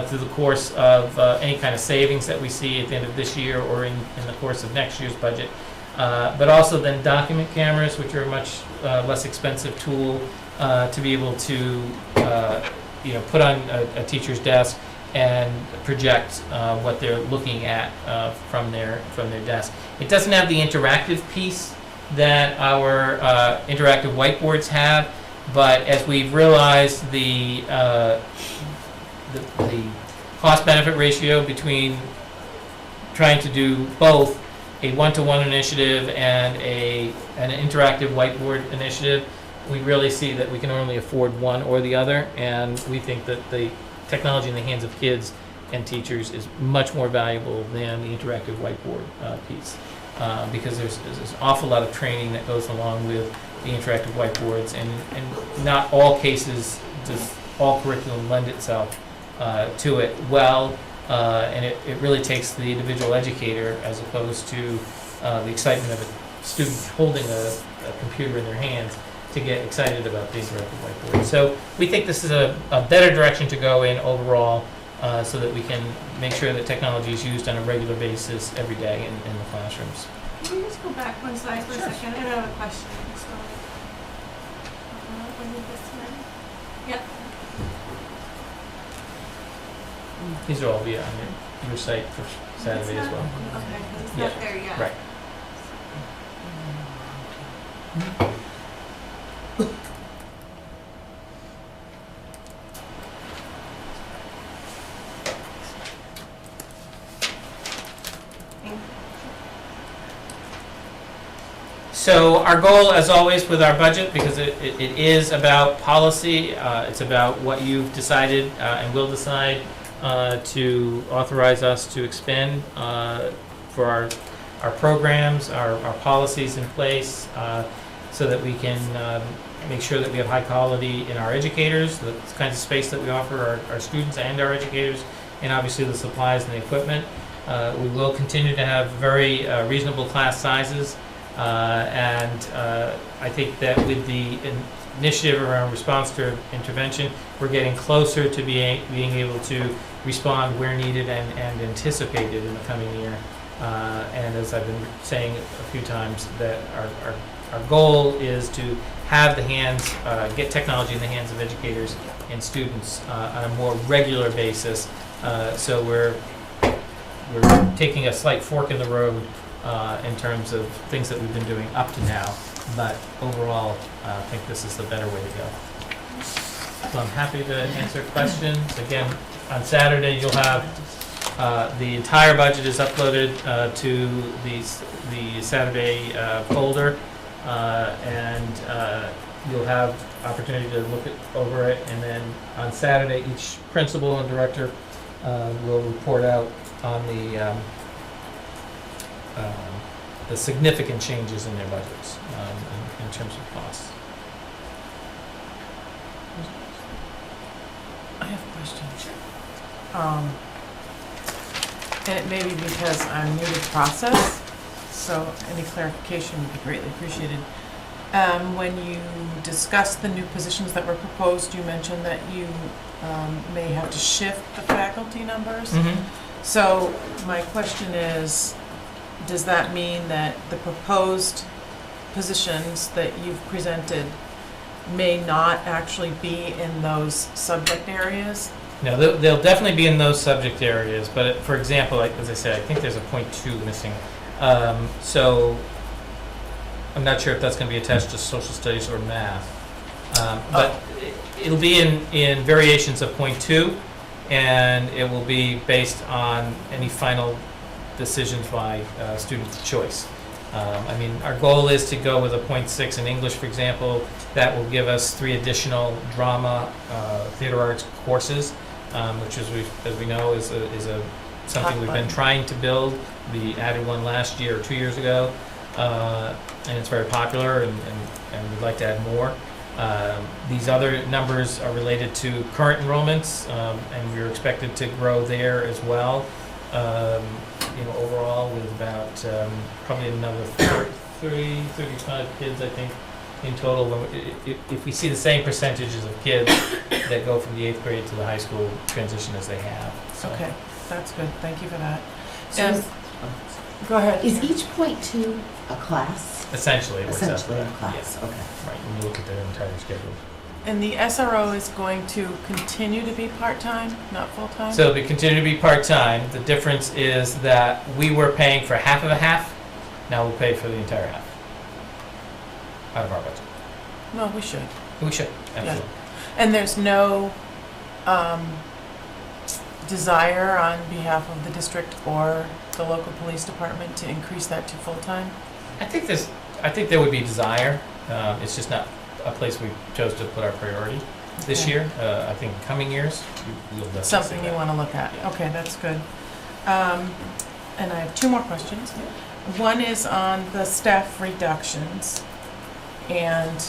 through the course of any kind of savings that we see at the end of this year or in the course of next year's budget. But also then document cameras, which are a much less expensive tool to be able to put on a teacher's desk and project what they're looking at from their desk. It doesn't have the interactive piece that our interactive whiteboards have, but as we've realized the cost-benefit ratio between trying to do both a one-to-one initiative and an interactive whiteboard initiative, we really see that we can only afford one or the other, and we think that the technology in the hands of kids and teachers is much more valuable than the interactive whiteboard piece, because there's an awful lot of training that goes along with the interactive whiteboards, and not all cases does all curriculum lend itself to it well, and it really takes the individual educator as opposed to the excitement of a student holding a computer in their hands to get excited about the interactive whiteboard. So we think this is a better direction to go in overall, so that we can make sure that technology is used on a regular basis every day in the classrooms. Can you just go back one slide for a second? I have a question. So, Yep. These are all on your site for Saturday as well. Okay, 'cause it's Yeah, not there yet. right. So our goal, as always, with our budget, because it is about policy, it's about what you've decided and will decide to authorize us to expend for our programs, our policies in place, so that we can make sure that we have high quality in our educators, the kinds of space that we offer our students and our educators, and obviously the supplies and the equipment. We will continue to have very reasonable class sizes, and I think that with the initiative around response to intervention, we're getting closer to being able to respond where needed and anticipated in the coming year. And as I've been saying a few times, that our goal is to have get technology in the hands of educators and students on a more regular basis. So we're taking a slight fork in the road in terms of things that we've been doing up to now. But overall, I think this is the better way to go. So I'm happy to answer questions. Again, on Saturday, you'll have the entire budget is uploaded to the Saturday folder, and you'll have opportunity to look over it. And then on Saturday, each principal and director will report out on the significant changes in their budgets in terms of costs. I have a question. And it may be because I'm new to the process, so any clarification would be greatly appreciated. When you discussed the new positions that were proposed, you mentioned that you may have to shift the faculty numbers. So my question is, does that mean that the proposed positions that you've presented may not actually be in those subject areas? No, they'll definitely be in those subject areas, but for example, like, as I said, I think there's a .2 missing. So I'm not sure if that's going to be attached to social studies or math. But it'll be in variations of .2, and it will be based on any final decisions by student choice. I mean, our goal is to go with a .6 in English, for example. That will give us 3 additional drama, theater arts courses, which, as we know, is something we've been trying to build. We added one last year or 2 years ago, and it's very popular, and we'd like to add more. These other numbers are related to current enrollments, and we're expected to grow there as well. Overall, with about probably another 35 kids, I think, in total. If we see the same percentages of kids that go from the 8th grade to the high school transition as they have. So. Okay, that's good. Thank you for that. So Go ahead. is each .2 a class? Essentially, it works out Essentially a that way. class, Yeah. okay. Right, when you look at their entire schedule. And the SRO is going to continue to be part-time, not full-time? So they continue to be part-time. The difference is that we were paying for half of a half. Now we'll pay for the entire half out of our budget. No, we should. We should, absolutely. And there's no desire on behalf of the district or the local police department to increase that to full-time? I think there would be desire. It's just not a place we chose to put our priority this Okay. year. I think in coming years, you'll definitely see Something you that. want to look at. Yeah. Okay, that's good. And I have 2 more questions. One is on the staff reductions. And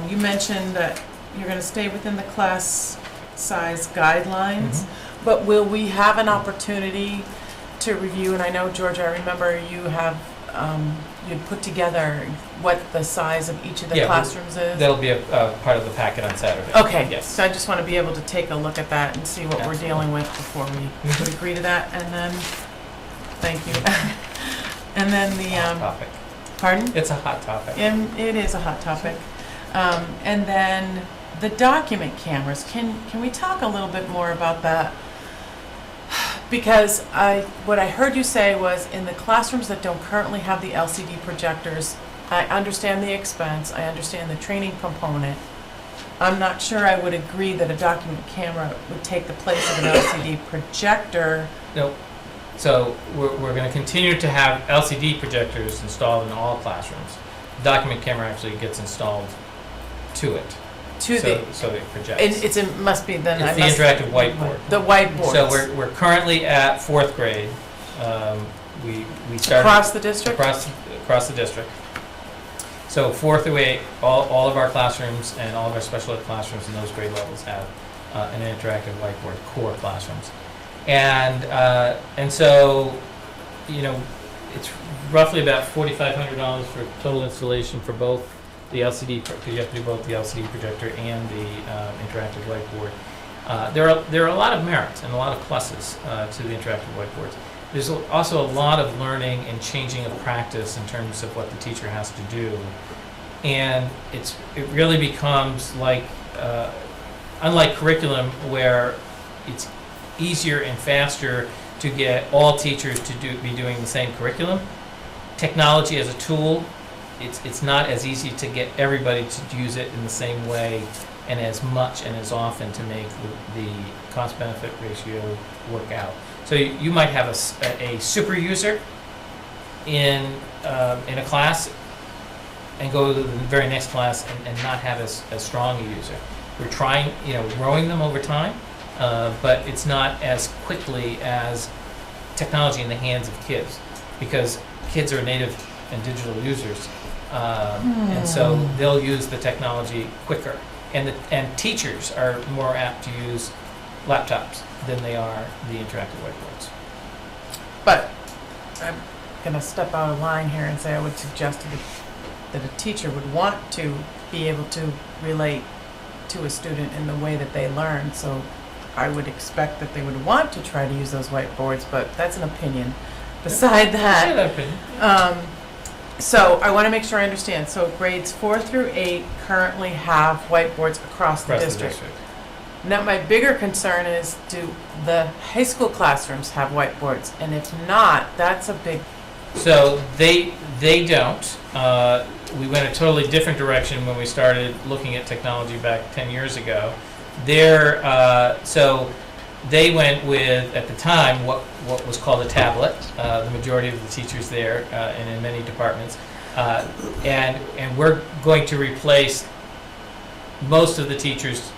you mentioned that you're going to stay within the class size guidelines, but will we have an opportunity to review? And I know, George, I remember you have you'd put together what the size of each of the Yeah, classrooms is. That'll be a part of the packet on Saturday. Okay, Yes. so I just want to be able to take a look at that and see what we're Absolutely. dealing with before we would agree to that. And then, thank you. And then the, Hot topic. pardon? It's a hot topic. It is a hot topic. And then the document cameras, can we talk a little bit more about that? Because what I heard you say was in the classrooms that don't currently have the LCD projectors, I understand the expense, I understand the training component. I'm not sure I would agree that a document camera would take the place of an LCD projector. Nope. So we're going to continue to have LCD projectors installed in all classrooms. The document camera actually gets installed to it. To So it projects. it must be then. It's the interactive whiteboard. The whiteboard. So we're currently at 4th grade. We started Across the district? across the district. So 4th through 8, all of our classrooms and all of our special ed classrooms in those grade levels have an interactive whiteboard, core classrooms. And so, you know, it's roughly about $4,500 for total installation for both the LCD, because you have to do both the LCD projector and the interactive whiteboard. There are a lot of merits and a lot of pluses to the interactive whiteboards. There's also a lot of learning and changing of practice in terms of what the teacher has to do. And it really becomes like, unlike curriculum where it's easier and faster to get all teachers to be doing the same curriculum, technology as a tool, it's not as easy to get everybody to use it in the same way and as much and as often to make the cost-benefit ratio work out. So you might have a super user in a class and go to the very next class and not have as strong a user. We're trying, growing them over time, but it's not as quickly as technology in the hands of kids, because kids are native and digital users, and so they'll use the technology quicker. And teachers are more apt to use laptops than they are the interactive whiteboards. But I'm going to step out of line here and say I would suggest that a teacher would want to be able to relate to a student in the way that they learn. So I would expect that they would want to try to use those whiteboards, but that's an opinion. Beside that, Share that opinion. so I want to make sure I understand. So grades 4 through 8 currently have whiteboards across the district. Now, my bigger concern is, do the high school classrooms have whiteboards? And if not, that's a big... So they don't. We went a totally different direction when we started looking at technology back 10 years ago. So they went with, at the time, what was called a tablet. The majority of the teachers there, and in many departments, and we're going to replace most of the teachers'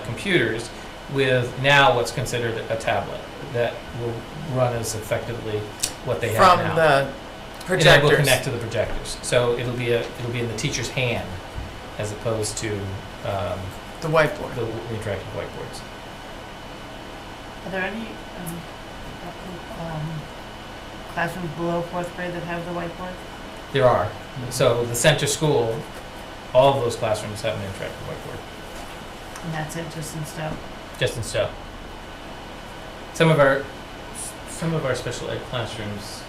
computers with now what's considered a tablet that will run as effectively what they have now. From the And projectors. it will connect to the projectors. So it'll be in the teacher's hand as opposed to The whiteboard. the interactive whiteboards. Are there any classrooms below 4th grade that have the whiteboard? There are. So the center school, all of those classrooms have an interactive whiteboard. And that's it, just in Stowe? Just in Stowe. Some of our special ed classrooms,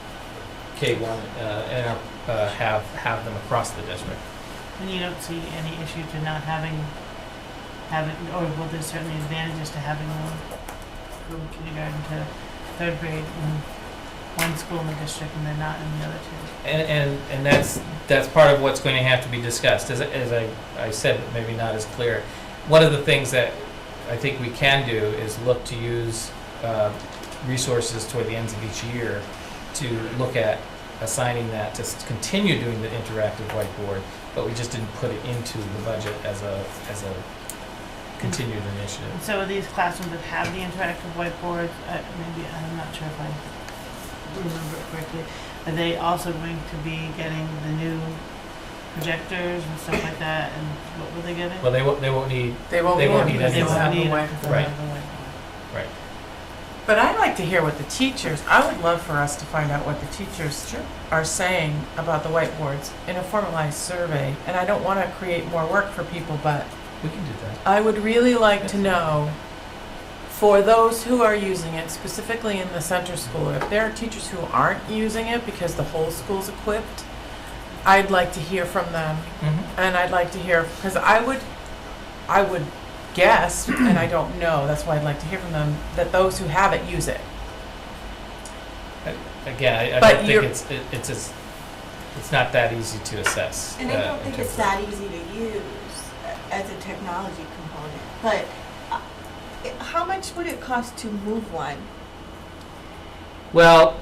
K1 and up, have them across the district. And you don't see any issue to not having, or well, there's certainly advantages to having one from kindergarten to 3rd grade in one school in the district and then not in the other two. And that's part of what's going to have to be discussed. As I said, but maybe not as clear. One of the things that I think we can do is look to use resources toward the ends of each year to look at assigning that to continue doing the interactive whiteboard, but we just didn't put it into the budget as a continued initiative. And so these classrooms that have the interactive whiteboards, maybe, I'm not sure if I remember it correctly, are they also going to be getting the new projectors and stuff like that, and what were they getting? Well, they won't need. They won't They need won't it need because any they of have that. the Right. whiteboard. Right. Right. But I'd like to hear what the teachers, I would love for us to find out what the teachers are saying about the whiteboards in a formalized survey. And I don't want to create more work for people, but We can do that. I would really like to know, for those who are using it, specifically in the center school, if there are teachers who aren't using it because the whole school's equipped, I'd like to hear from them. Mm-hmm. And I'd like to hear, because I would guess, and I don't know, that's why I'd like to hear from them, that those who have it use it. Again, I But don't you're- think it's not that easy to assess. And I don't in think terms it's of- that easy to use as a technology component. But how much would it cost to move one? Well,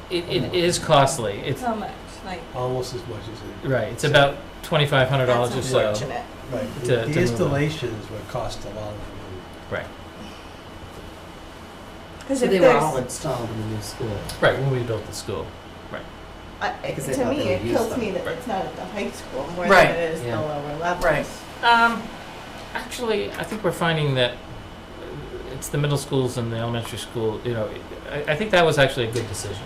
it is costly. It's How much? Like, Almost as much as it. right. It's about $2,500 or that's so. unfortunate. Right. To The move installations would cost a lot of money. Right. Because So if they were all there's, installed in the new school. Right. When we built the school. Because they to thought me, they it would use kills them. me that Right. it's not at the high school more Right. than it is Yeah. the lower levels. Right. Actually, I think we're finding that it's the middle schools and the elementary school, I think that was actually a good decision.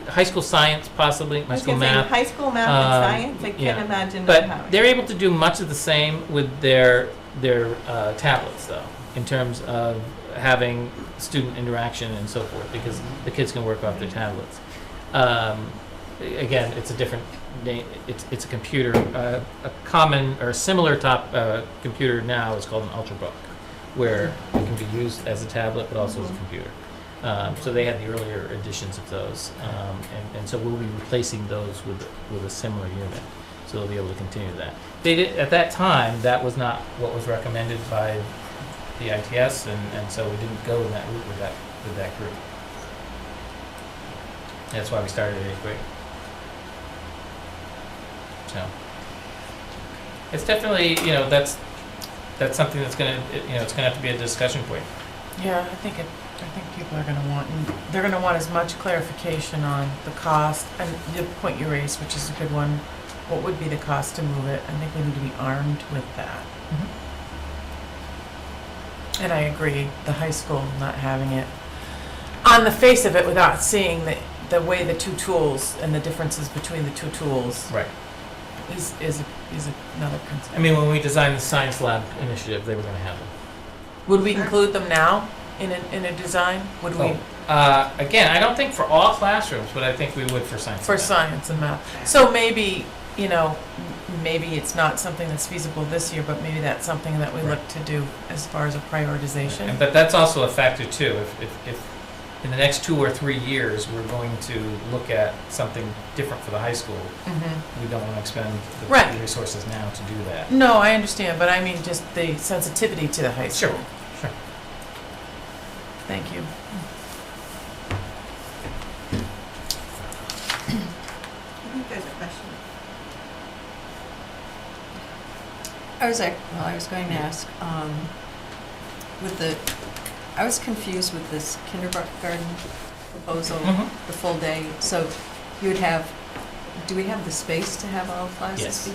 High school science possibly, I high was school gonna say, math. high school math and science, I yeah. can't imagine not But having. they're able to do much of the same with their tablets, though, in terms of having student interaction and so forth, because the kids can work off their tablets. Again, it's a different name. It's a computer. A common or similar computer now is called an Ultrabook, where it can be used as a tablet but also as a computer. So they had the earlier editions of those, and so we'll be replacing those with a similar unit. So they'll be able to continue that. They did, at that time, that was not what was recommended by the ITS, and so we didn't go in that route with that group. That's why we started at 8th grade. So it's definitely, that's something that's gonna, it's gonna have to be a discussion point. Yeah, I think people are they're gonna want as much clarification on the cost, and the point you raised, which is a good one, what would be the cost to move it? I think we need to be armed with that. And I agree, the high school not having it on the face of it without seeing the way the two tools and the differences between the two tools Right. is another concern. I mean, when we designed the science lab initiative, they were gonna have them. Would we include them now in a design? Would we, Again, I don't think for all classrooms, but I think we would for science. for lab. science and math? So maybe, maybe it's not something that's feasible this year, but maybe that's something that we look to do as far as a prioritization. But that's also a factor too. If in the next 2 or 3 years we're going to look at something different for the high school, Mhm. we don't want to expend the Right. resources now to do that. No, I understand, but I mean just the sensitivity to the high school. Sure, sure. Thank you. I think there's a question. I was going to ask, I was confused with this kindergarten proposal, Mhm. the full day. So you would have, do we have the space to have all classes? Yes.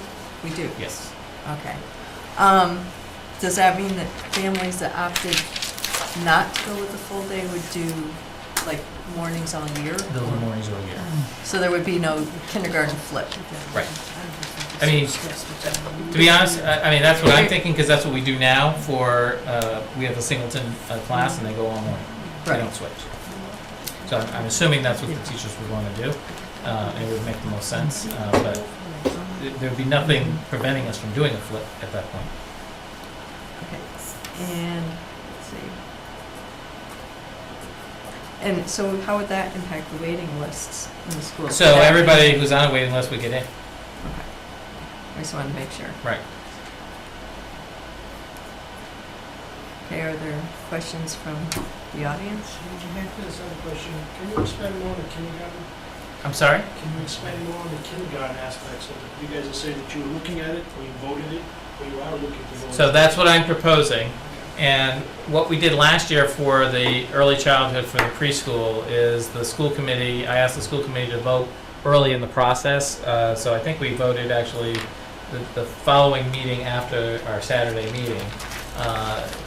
We do? Yes. Okay. Does that mean that families that opted not to go with the full day would do like mornings all year? Those are mornings all year. So there would be no kindergarten flip? Right. I mean, to be honest, I mean, that's what I'm thinking, because that's what we do now for, we have a singleton class and they go all morning. They don't switch. So I'm assuming that's what the teachers would want to do. It would make the most sense, but there'd be nothing preventing us from doing a flip at that point. Okay. And, let's see. And so how would that impact the waiting lists in the school? So everybody who's on a waiting list would get in. Okay. I just wanted to make sure. Right. Okay, are there questions from the audience? This other question, can you expand more on the kindergarten? I'm sorry? Can you expand more on the kindergarten aspects of it? You guys are saying that you were looking at it, or you voted it, or you are looking to vote? So that's what I'm proposing. And what we did last year for the early childhood for the preschool is the school committee, I asked the school committee to vote early in the process. So I think we voted actually the following meeting after our Saturday meeting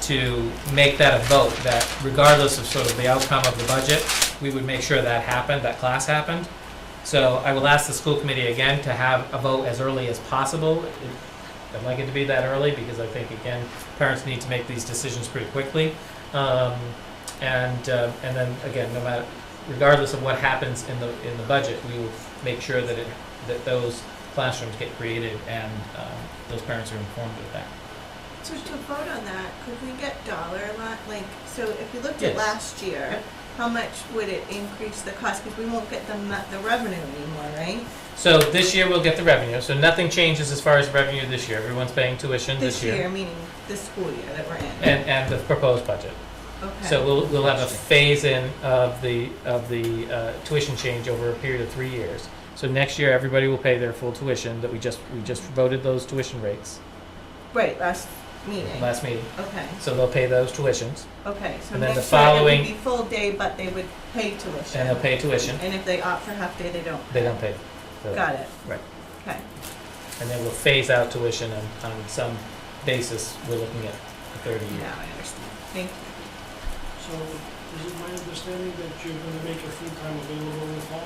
to make that a vote, that regardless of sort of the outcome of the budget, we would make sure that happened, that class happened. So I will ask the school committee again to have a vote as early as possible. I'd like it to be that early because I think, again, parents need to make these decisions pretty quickly. And then, again, no matter, regardless of what happens in the budget, we will make sure that that those classrooms get created and those parents are informed of that. So to vote on that, could we get dollar amount, like, so if you looked at Yes. last year, Yep. how much would it increase the cost? Because we won't get the revenue anymore, right? So this year we'll get the revenue. So nothing changes as far as revenue this year. Everyone's paying tuition This year, meaning this school year that we're in. and the proposed budget. Okay. So we'll have a phase in of the tuition change over a period of 3 years. So next year everybody will pay their full tuition that we just voted those tuition rates Right, last meeting. last meeting. Okay, So they'll pay those tuitions okay, so And then the next year it following- would be full day, but they would pay tuition. and they'll pay tuition. And if they opt for half day, they don't. They don't pay. Got it. Right. Okay. And then we'll phase out tuition on some basis. We're looking at a 30 year. Now I understand. Thank you. So is it my understanding that you're gonna make it full-time available in the fall?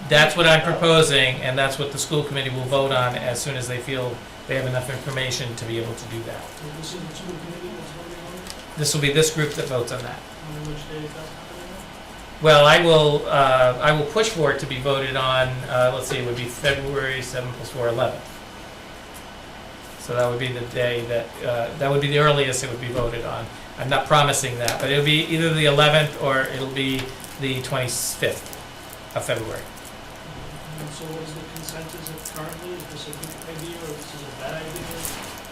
That's what I'm proposing, and that's what the school committee will vote on as soon as they feel they have enough information to be able to do that. So this is the school committee that's voting on it? This will be this group that votes on that. On which day is that happening? Well, I will push for it to be voted on, let's see, it would be February 7 plus 4, 11th. So that would be the day that would be the earliest it would be voted on. I'm not promising that, but it'll be either the 11th or it'll be the 25th of February. And so what is the consensus of currently? Is this a good idea or is this a bad idea?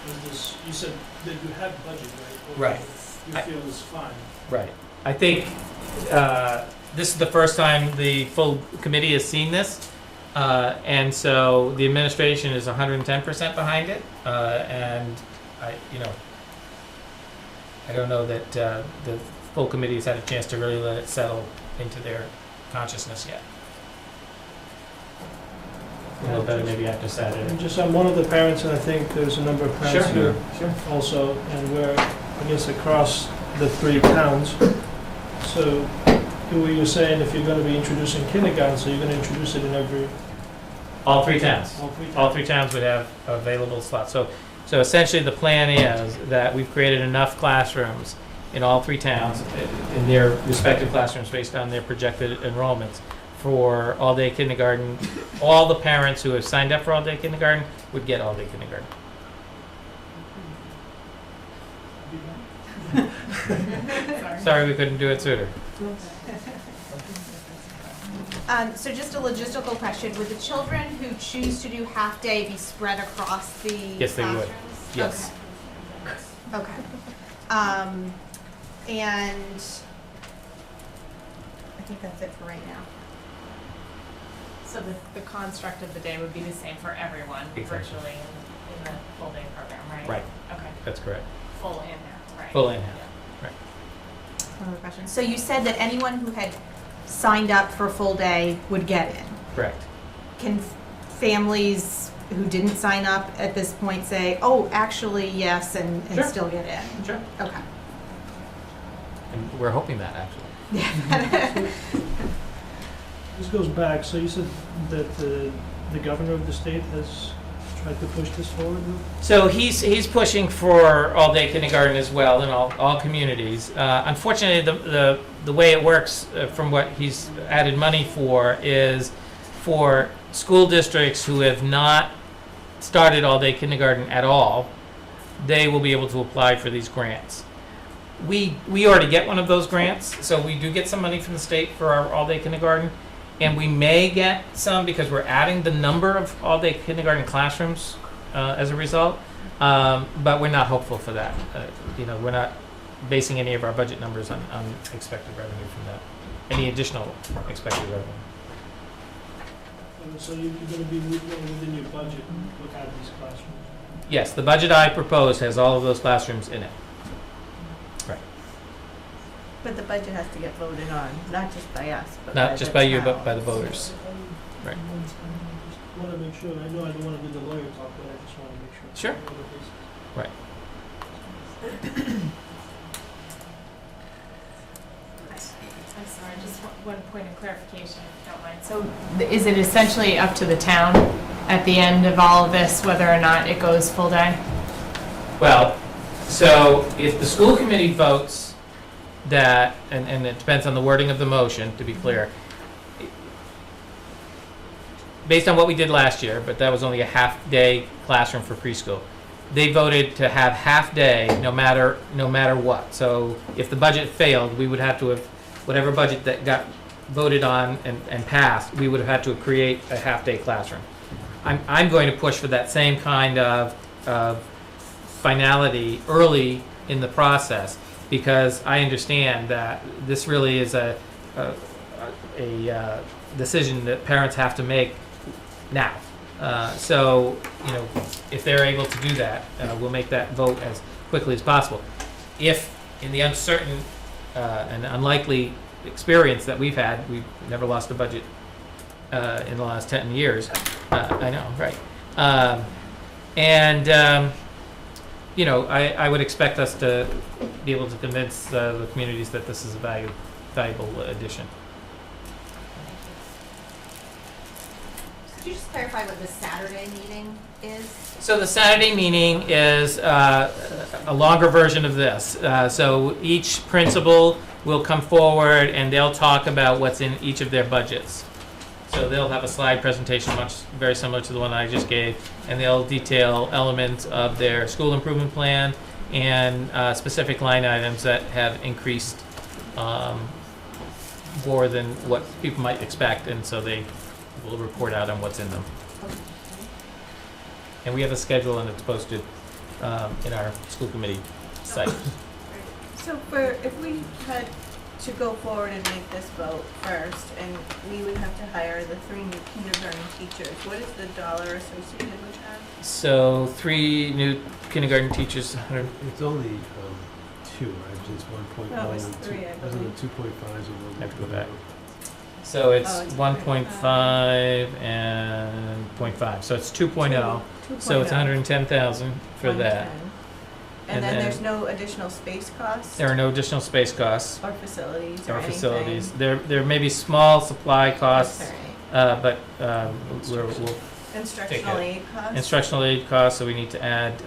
Is this, you said that you have budget, right? Or Right. You feel is fine. Right. I think this is the first time the full committee has seen this. And so the administration is 110% behind it. And I don't know that the full committee has had a chance to really let it settle into their consciousness yet. A little better maybe after Saturday. And just, I'm one of the parents, and I think there's a number of parents Sure. here also, and we're, I guess, across the 3 towns. So, what you're saying, if you're gonna be introducing kindergarten, so you're gonna introduce it in All 3 towns. all 3 towns? All 3 towns would have available slots. So essentially the plan is that we've created enough classrooms in all 3 towns, in their respective classrooms based on their projected enrollments, for all-day kindergarten. All the parents who have signed up for all-day kindergarten would get all-day kindergarten. Sorry we couldn't do it sooner. So just a logistical question, would the children who choose to do half-day be spread across the Yes, they would. classrooms? Yes. Okay. Okay. And I think that's it for right now. So the construct of the day would be the same for everyone Exactly. virtually in the full day program, right? Right. Okay, That's correct. full in there, right? Full in half. Another question. So you said that anyone who had signed up for full day would get in. Correct. Can families who didn't sign up at this point say, oh, actually, yes, and Sure. still get in? Sure. Okay. And we're hoping that, actually. This goes back, so you said that the governor of the state has tried to push this forward? So he's pushing for all-day kindergarten as well in all communities. Unfortunately, the way it works, from what he's added money for, is for school districts who have not started all-day kindergarten at all, they will be able to apply for these grants. We already get one of those grants, so we do get some money from the state for our all-day kindergarten. And we may get some because we're adding the number of all-day kindergarten classrooms as a result, but we're not hopeful for that. We're not basing any of our budget numbers on expected revenue from that, any additional expected revenue. So you're gonna be within your budget, look at these classrooms? Yes, the budget I proposed has all of those classrooms in it. But the budget has to get voted on, not just by us, but Not by just the by you, town. but by the voters. Right. Just wanna make sure, I know I don't wanna do the lawyer talk, but I just wanna make sure. Sure. Right. I'm sorry, just one point of clarification, if you don't mind. So is it essentially up to the town at the end of all of this, whether or not it goes full day? Well, so if the school committee votes that, and it depends on the wording of the motion, to be clear, based on what we did last year, but that was only a half-day classroom for preschool, they voted to have half-day no matter what. So if the budget failed, we would have to have, whatever budget that got voted on and passed, we would have had to create a half-day classroom. I'm going to push for that same kind of finality early in the process, because I understand that this really is a decision that parents have to make now. So, if they're able to do that, we'll make that vote as quickly as possible. If, in the uncertain and unlikely experience that we've had, we've never lost a budget in the last 10 years. I know, right. I would expect us to be able to convince the communities that this is a valuable addition. Could you just clarify what the Saturday meeting is? So the Saturday meeting is a longer version of this. So each principal will come forward and they'll talk about what's in each of their budgets. So they'll have a slide presentation very similar to the one I just gave, and they'll detail elements of their school improvement plan and specific line items that have increased more than what people might expect, and so they will report out on what's in them. And we have a schedule, and it's posted in our school committee site. So if we had to go forward and make this vote first, and we would have to hire the 3 new kindergarten teachers, what is the dollar associated with that? So 3 new kindergarten teachers, It's only 2, right? It's 1.1 No, it's and 3, I Wasn't believe. it 2.5s and I have to go 1.1? back. So it's Oh, it's 1.5 and 0.5, so it's 2.0. So it's 110,000 for that. 110. And And then then- there's no additional space costs There are no additional space costs or facilities or or anything? facilities. There may be small supply costs, That's all right. but we'll Instructional aid costs? instructional aid costs, so we need to add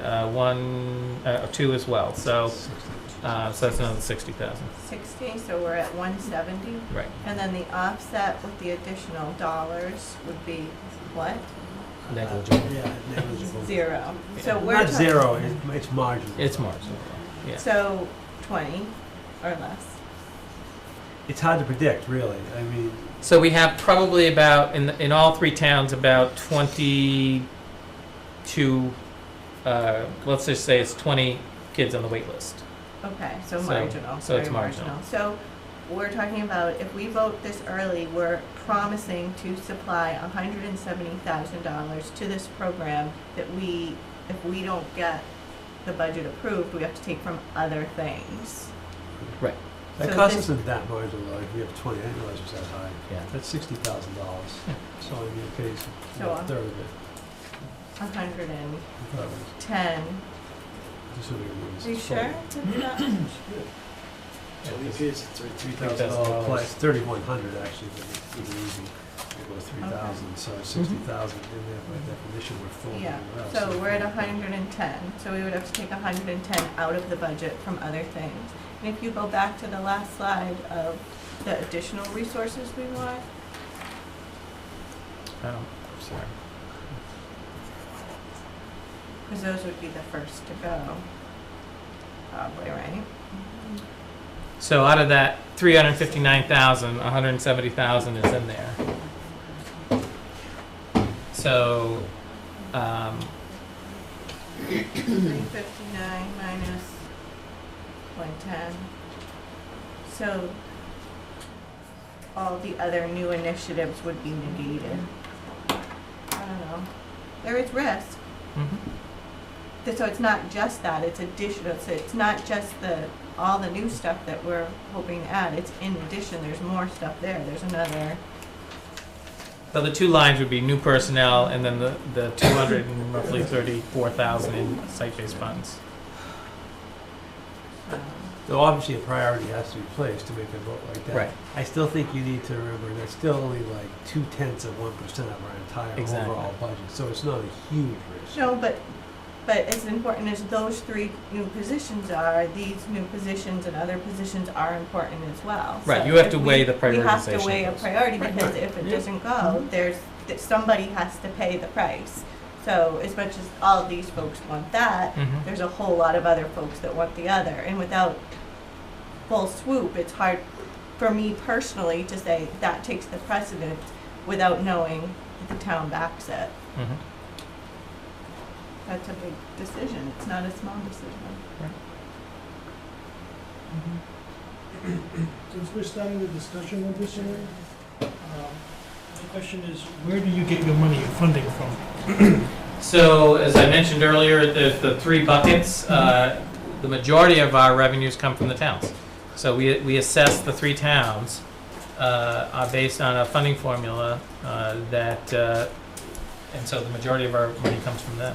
2 as well. So that's another 60,000. 60, so we're at 170. Right. And then the offset with the additional dollars would be what? Negligible. Yeah, negligible. 0. So we're Not talking- 0, it's marginal. It's marginal. Yeah. So 20 or less. It's hard to predict, really. I mean, So we have probably about, in all 3 towns, about 22, let's just say it's 20 kids on the wait list. Okay, so So- marginal. so it's very marginal. So we're talking about if we vote this early, we're promising to supply $170,000 to this program that if we don't get the budget approved, we have to take from other things. Right. that So cost this- isn't that marginal, though. If we have 20 annualizers that high, Yeah. that's $60,000. Yeah. So I mean, it pays So, about a third of it. 110. Probably. Just so we can use Are you it. sure? It's not- So we paid $3,000 plus 3,100 actually, but it's pretty easy. It goes 3,000, so 60,000 in there by definition, we're full. Yeah, everywhere else. so we're at 110, so we would have to take 110 out of the budget from other things. And if you go back to the last slide of the additional resources we want, Sorry. because those would be the first to go. Probably, right? So out of that 359,000, 170,000 is in there. So, 359 minus 110. So all the other new initiatives would be negated. I don't know. There is risk. So it's not just that, it's additional, so it's not just all the new stuff that we're hoping to add, it's in addition, there's more stuff there, there's another, so the 2 lines would be new personnel and then the 200 and roughly 34,000 in site-based funds. Though obviously a priority has to be placed to make a vote like that. Right. I still think you need to remember that's still only like 0.2% of our entire Exactly. overall budget, so it's not a huge risk. no, but as important as those 3 new positions are, these new positions and other positions are important as well. Right, So you have if to weigh the We have to prioritization weigh a of those. priority, because if it doesn't go, somebody has to pay the price. So as much as all of these folks want that, Mhm. there's a whole lot of other folks that want the other, and without full swoop, it's hard for me personally to say that takes the precedent without knowing that the town backs it. Mhm. That's a big decision, it's not a small decision. Since we're starting the discussion on this area, the question is, where do you get your money and funding from? So, as I mentioned earlier, there's the 3 buckets. The majority of our revenues come from the towns. So we assess the 3 towns are based on a funding formula and so the majority of our money comes from them.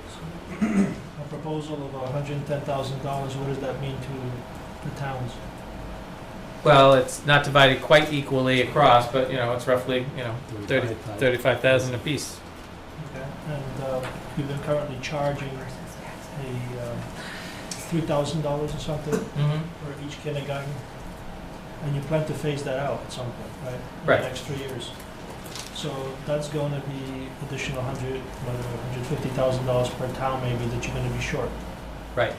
So a proposal of $110,000, what does that mean to the towns? Well, it's not divided quite equally across, but, you know, it's roughly, you know, 35,000 apiece. Okay. And you've been currently charging $3,000 or something Mm-hmm. for each kindergarten, and you plan to phase that out at some point, right? In Right. the next 3 years. So that's going to be additional $150,000 per town maybe that you're going to be short. Right.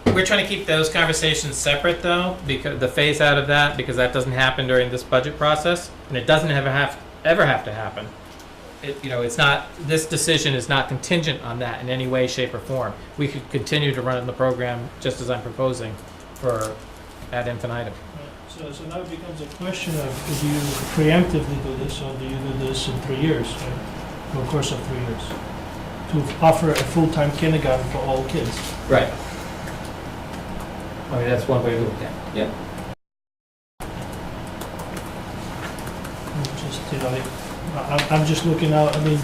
We're trying to keep those conversations separate, though, because the phase out of that, because that doesn't happen during this budget process, and it doesn't ever have to happen. It, you know, it's not, this decision is not contingent on that in any way, shape, or form. We could continue to run it in the program just as I'm proposing for ad infinitum. Right. So now it becomes a question of, do you preemptively do this, or do you do this in 3 years, right? Over the course of 3 years? To offer a full-time kindergarten for all kids. Right. I mean, that's one way to look at it. Yep. Just, you know, I'm just looking out, I mean,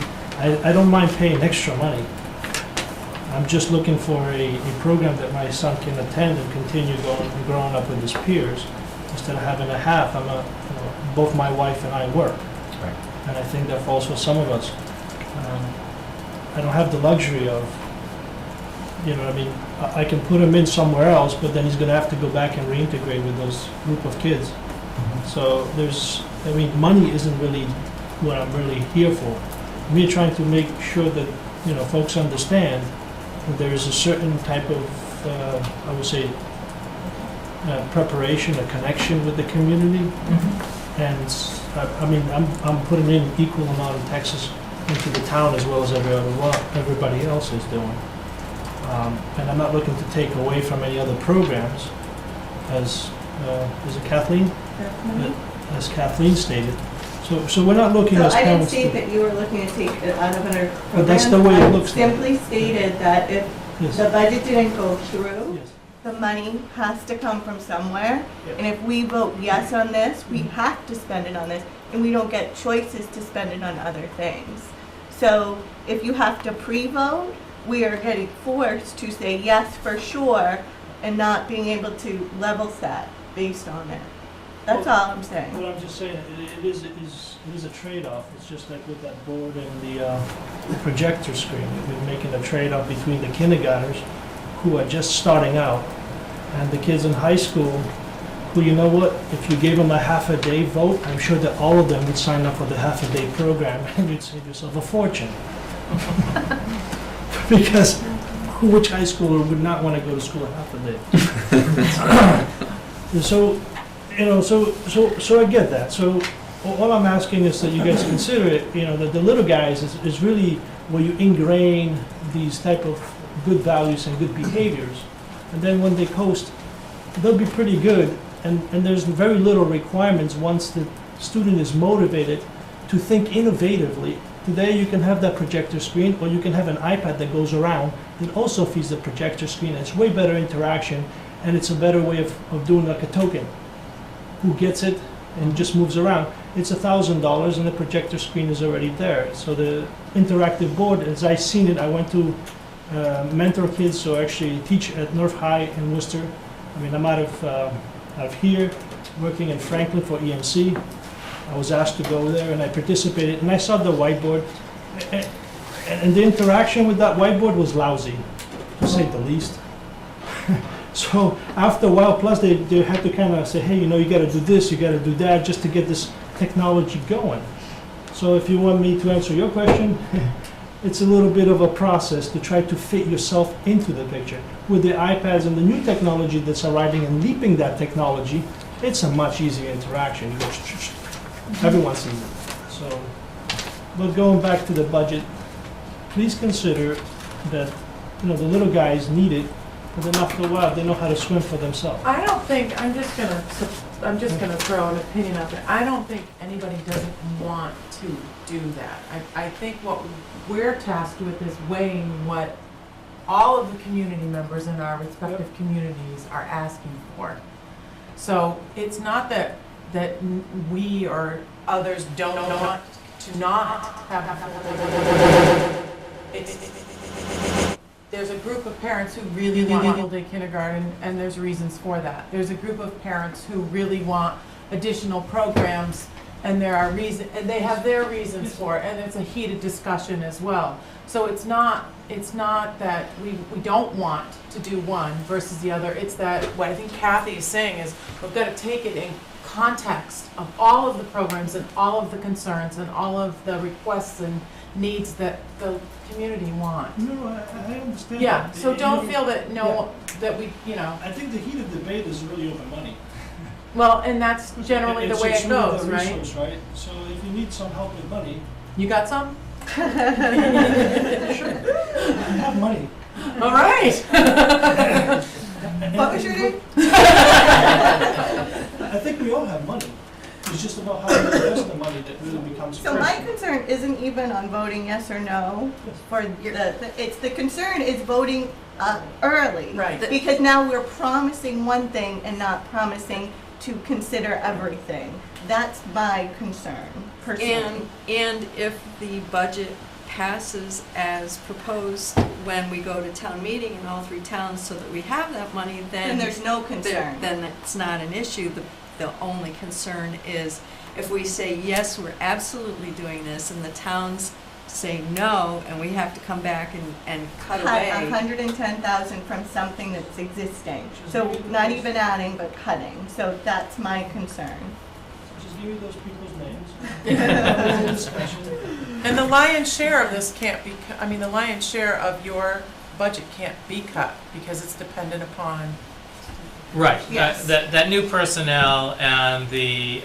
I don't mind paying extra money. I'm just looking for a program that my son can attend and continue growing up with his peers, instead of having a half. Both my wife and I work. Right. And I think that falls for some of us. I don't have the luxury of, you know what I mean, I can put him in somewhere else, but then he's gonna have to go back and reintegrate with those group of kids. So money isn't really what I'm really here for. We're trying to make sure that, you know, folks understand that there is a certain type of, I would say, preparation, a connection with the community. And I'm putting in equal amount of taxes into the town as well as everybody else is doing. And I'm not looking to take away from any other programs, as is it Kathleen? As Kathleen stated. So we're not looking So as I didn't parents state to- that you were looking to take it out of another program. But that's the way it looks like. I simply stated that if Yes. the budget didn't go through, Yes. the money has to come from somewhere. Yeah. And if we vote yes on this, we have to spend it on this, and we don't get choices to spend it on other things. So if you have to pre-vote, we are getting forced to say yes for sure, and not being able to level set based on it. That's all I'm saying. What I'm just saying, it is a trade-off. It's just like with that board and the projector screen. We're making a trade-off between the kindergartners, who are just starting out, and the kids in high school, who, you know what, if you gave them a half-a-day vote, I'm sure that all of them would sign up for the half-a-day program, and you'd save yourself a fortune. Because which high schooler would not want to go to school a half-a-day? So, you know, so I get that. So all I'm asking is that you guys consider it, you know, that the little guys is really where you ingrain these type of good values and good behaviors. And then when they coast, they'll be pretty good. And there's very little requirements once the student is motivated to think innovatively. Today you can have that projector screen, or you can have an iPad that goes around that also feeds the projector screen. It's way better interaction, and it's a better way of doing like a token. Who gets it and just moves around. It's $1,000 and the projector screen is already there. So the interactive board, as I've seen it, I went to mentor kids, so actually teach at North High in Worcester. I mean, I'm out of here, working in Franklin for EMC. I was asked to go there and I participated, and I saw the whiteboard. And the interaction with that whiteboard was lousy, to say the least. So after a while, plus they had to kind of say, hey, you know, you got to do this, you got to do that, just to get this technology going. So if you want me to answer your question, it's a little bit of a process to try to fit yourself into the picture. With the iPads and the new technology that's arriving and leaping that technology, it's a much easier interaction. You go, everyone sees it. So, but going back to the budget, please consider that, you know, the little guys need it. But then after a while, they know how to swim for themselves. I don't think, I'm just gonna throw an opinion out there. I don't think anybody doesn't want to do that. I think what we're tasked with is weighing what all of the community members in our respective communities are asking for. So it's not that we or others don't want to not have, there's a group of parents who really want full-day kindergarten, and there's reasons for that. There's a group of parents who really want additional programs, and there are and they have their reasons for it, and it's a heated discussion as well. So it's not that we don't want to do one versus the other. It's that what I think Kathy is saying is we've got to take it in context of all of the programs and all of the concerns and all of the requests and needs that the community want. No, I understand. Yeah, that. so don't feel that that we, I think the heated debate is really over money. well, and that's generally the way It's it really goes, the right? resource, right? So if you need some help with money, You got some? sure, I have money. All right. What was your name? I think we all have money. It's just about how you invest the money that really becomes So my critical. concern isn't even on voting yes or no for the concern is voting early. Right. Because now we're promising one thing and not promising to consider everything. That's my concern, personally. And if the budget passes as proposed when we go to town meeting in all three towns so that we have that money, then. Then there's no concern. Then it's not an issue. The only concern is if we say, yes, we're absolutely doing this, and the towns say no, and we have to come back and cut away. 110,000 from something that's existing. So not even adding, but cutting. So that's my concern. Just give me those people's names. Discussion. And the lion's share of this can't be, the lion's share of your budget can't be cut because it's dependent upon. Right. Yes. That new personnel and the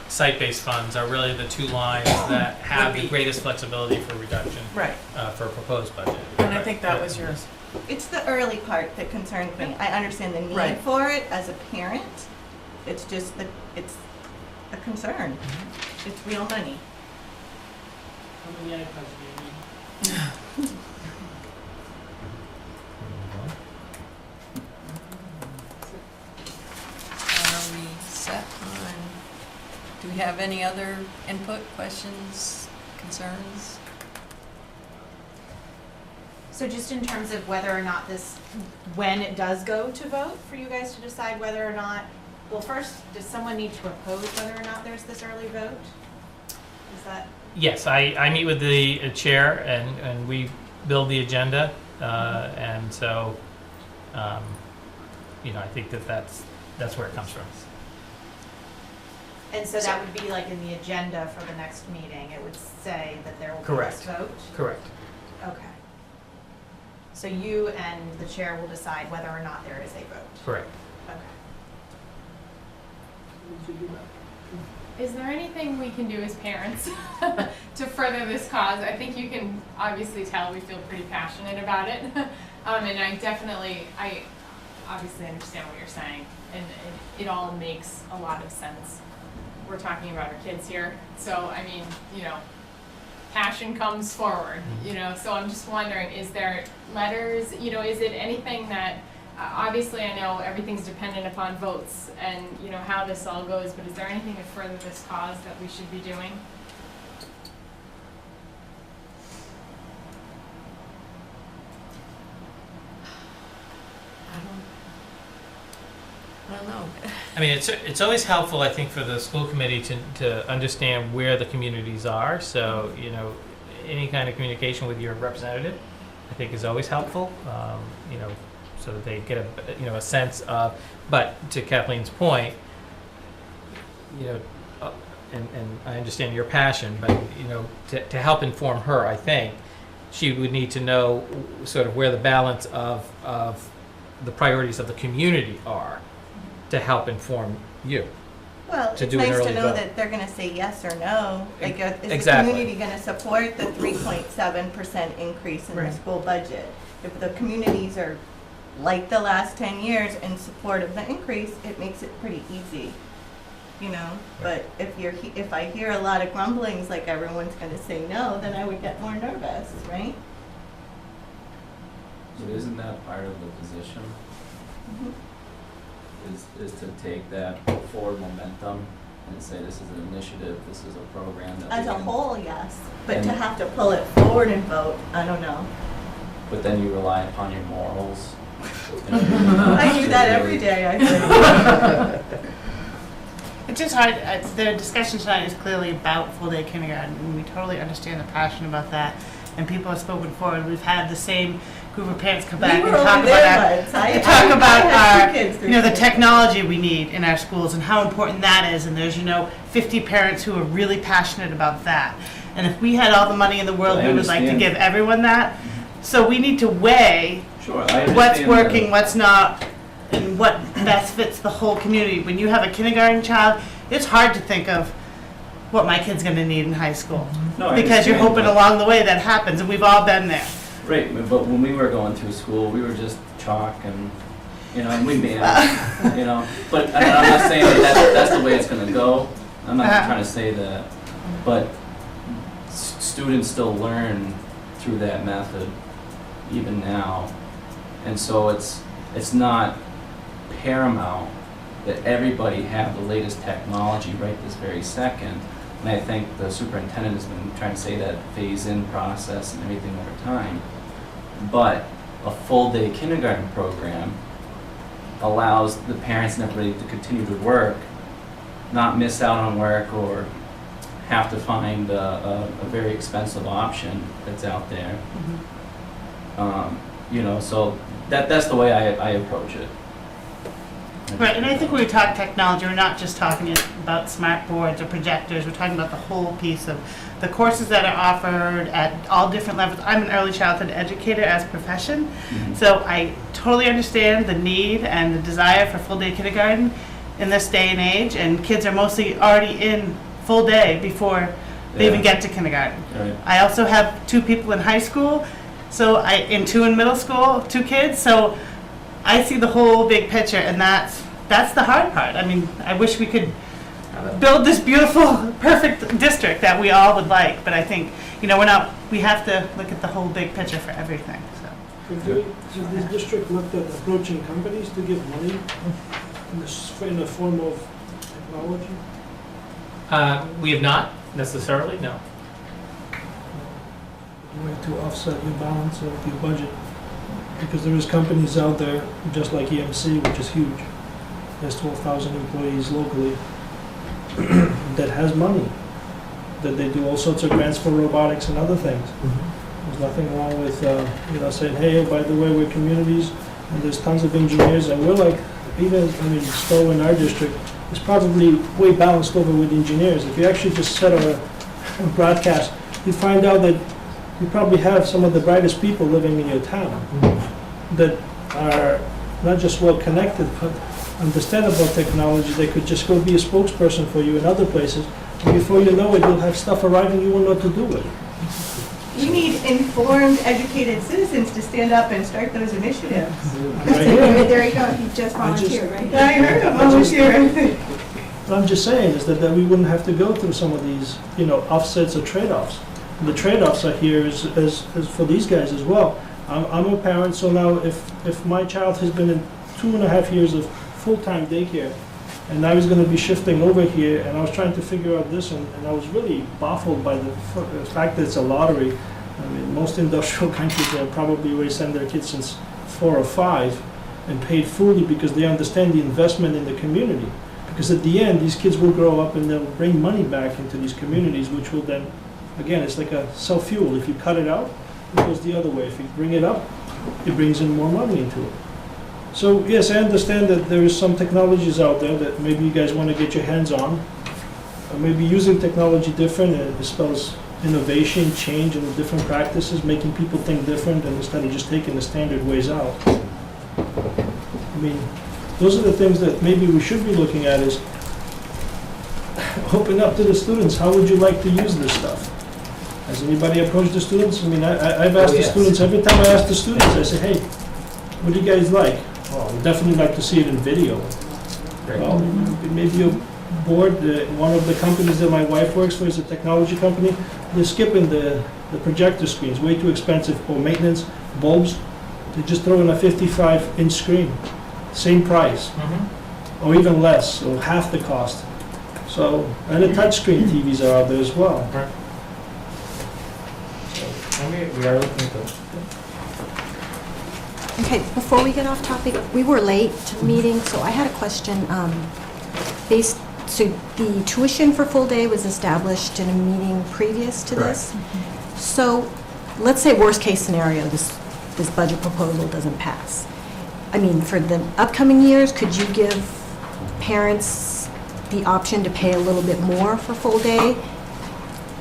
site-based funds are really the two lines that have Would the be- greatest flexibility for reduction Right. for a proposed budget. And I think that was yours. It's the early part that concerns me. I understand the need Right. for it as a parent. It's just it's a concern. Mm-hmm. It's real money. How many iPads do you need? Are we set on, do we have any other input, questions, concerns? So just in terms of whether or not when it does go to vote, for you guys to decide whether or not, well, first, does someone need to propose whether or not there's this early vote? Is that? Yes, I meet with the chair and we build the agenda, and so, I think that's where it comes from. And so that would be like in the agenda for the next meeting, it would say that there will be this Correct. vote? Correct. Okay. So you and the chair will decide whether or not there is a vote? Correct. Okay. Is there anything we can do as parents to further this cause? I think you can obviously tell we feel pretty passionate about it. And I obviously understand what you're saying, and it all makes a lot of sense. We're talking about our kids here, so passion comes forward, so I'm just wondering, is there letters, is it anything that, obviously I know everything's dependent upon votes and, how this all goes, but is there anything to further this cause that we should be doing? I don't know. It's always helpful, I think, for the school committee to understand where the communities are. So, any kind of communication with your representative, I think, is always helpful. So that they get a sense of. But to Kathleen's point, and I understand your passion, but to help inform her, I think she would need to know sort of where the balance of the priorities of the community are, to help inform you. Well, To it's do an nice to early know vote. that they're going to say yes or no. Like, is Exactly. the community going to support the 3.7% increase in the Right. school budget? If the communities are like the last 10 years in support of the increase, it makes it pretty easy, But if I hear a lot of grumblings, like everyone's going to say no, then I would get more nervous, right? So isn't that part of the position, Mhm. is to take that forward momentum and say this is an initiative, this is a program that we As a can- whole, yes, but to And- have to pull it forward and vote, I don't know. but then you rely upon your morals. You know, I do that every day, I think. It's just hard, the discussion tonight is clearly about full-day kindergarten, and we totally understand the passion about that, and people have spoken forward. We've had the same group of parents come back We and were talk over about there once. I had two kids through the school. technology we need in our schools and how important that is, and there's, 50 parents who are really passionate about that. And if we had all the money in the world, I we would like to understand. give everyone that. So we need to weigh Sure, I understand. what's working, what's not, and what best fits the whole community. When you have a kindergarten child, it's hard to think of what my kid's gonna need in high school. No, I Because you're understand, hoping but- along the way that happens, and we've all been there. Right, but when we were going through school, we were just chalk and, and we managed, But I'm not saying that's the way it's gonna go. I'm not trying to say that. But students still learn through that method, even now. And so it's not paramount that everybody have the latest technology right this very second. And I think the superintendent has been trying to say that phase-in process and everything over time. But a full-day kindergarten program allows the parents and everybody to continue to work, not miss out on work or have to find a very expensive option that's out there. So that's the way I approach it. Right, and I think when we talk technology, we're not just talking about smart boards or projectors, we're talking about the whole piece of the courses that are offered at all different levels. I'm an early childhood educator as a profession, so I totally understand the need and the desire for full-day kindergarten in this day and age, and kids are mostly already in full day before they even get to kindergarten. Right. I also have 2 people in high school, and 2 in middle school, 2 kids, so I see the whole big picture, and that's the hard part. I mean, I wish we could build this beautiful, perfect district that we all would like, but I think, we have to look at the whole big picture for everything, so. Has this district looked at approaching companies to give money in the form of technology? We have not necessarily, no. A way to offset your balance of your budget? Because there is companies out there, just like EMC, which is huge, has 12,000 employees locally, that has money, that they do all sorts of grants for robotics and other things. There's nothing wrong with, saying, hey, by the way, we're communities, and there's tons of engineers, and we're like, Stowe in our district is probably way balanced over with engineers. If you actually just set a broadcast, you find out that you probably have some of the brightest people living in your town that are not just well connected, but understand about technology. They could just go be a spokesperson for you in other places, and before you know it, you'll have stuff arriving you won't know what to do with it. We need informed, educated citizens to stand up and start those initiatives. Right here. There you go, he just volunteered, right? I I heard him volunteer. What I'm just saying is that we wouldn't have to go through some of these, offsets or trade-offs. The trade-offs are here is for these guys as well. I'm a parent, so now if my child has been in 2.5 years of full-time daycare, and now he's going to be shifting over here, and I was trying to figure out this, and I was really baffled by the fact that it's a lottery. I mean, most industrial countries will probably already send their kids since 4 or 5 and paid fully because they understand the investment in the community. Because at the end, these kids will grow up and they'll bring money back into these communities, which will then, again, it's like a self-fuel. If you cut it out, it goes the other way. If you bring it up, it brings in more money into it. So yes, I understand that there is some technologies out there that maybe you guys want to get your hands on. Or maybe using technology different, it spells innovation, change, and different practices, making people think different, and instead of just taking the standard ways out. I mean, those are the things that maybe we should be looking at is open up to the students. How would you like to use this stuff? Has anybody approached the students? I mean, I've asked the students, every time I ask the students, I say, hey, what do you guys like? Well, we'd definitely like to see it in video. Well, maybe you're bored. One of the companies that my wife works for is a technology company. They're skipping the projector screens, way too expensive for maintenance, bulbs. They just throw in a 55-inch screen, same price, or even less, or half the cost. So, and the touchscreen TVs are out there as well. Right. So, we are looking at those. Okay, before we get off topic, we were late to the meeting, so I had a question. So the tuition for full day was established in a meeting previous to this? So let's say worst case scenario, this budget proposal doesn't pass. I mean, for the upcoming years, could you give parents the option to pay a little bit more for full day?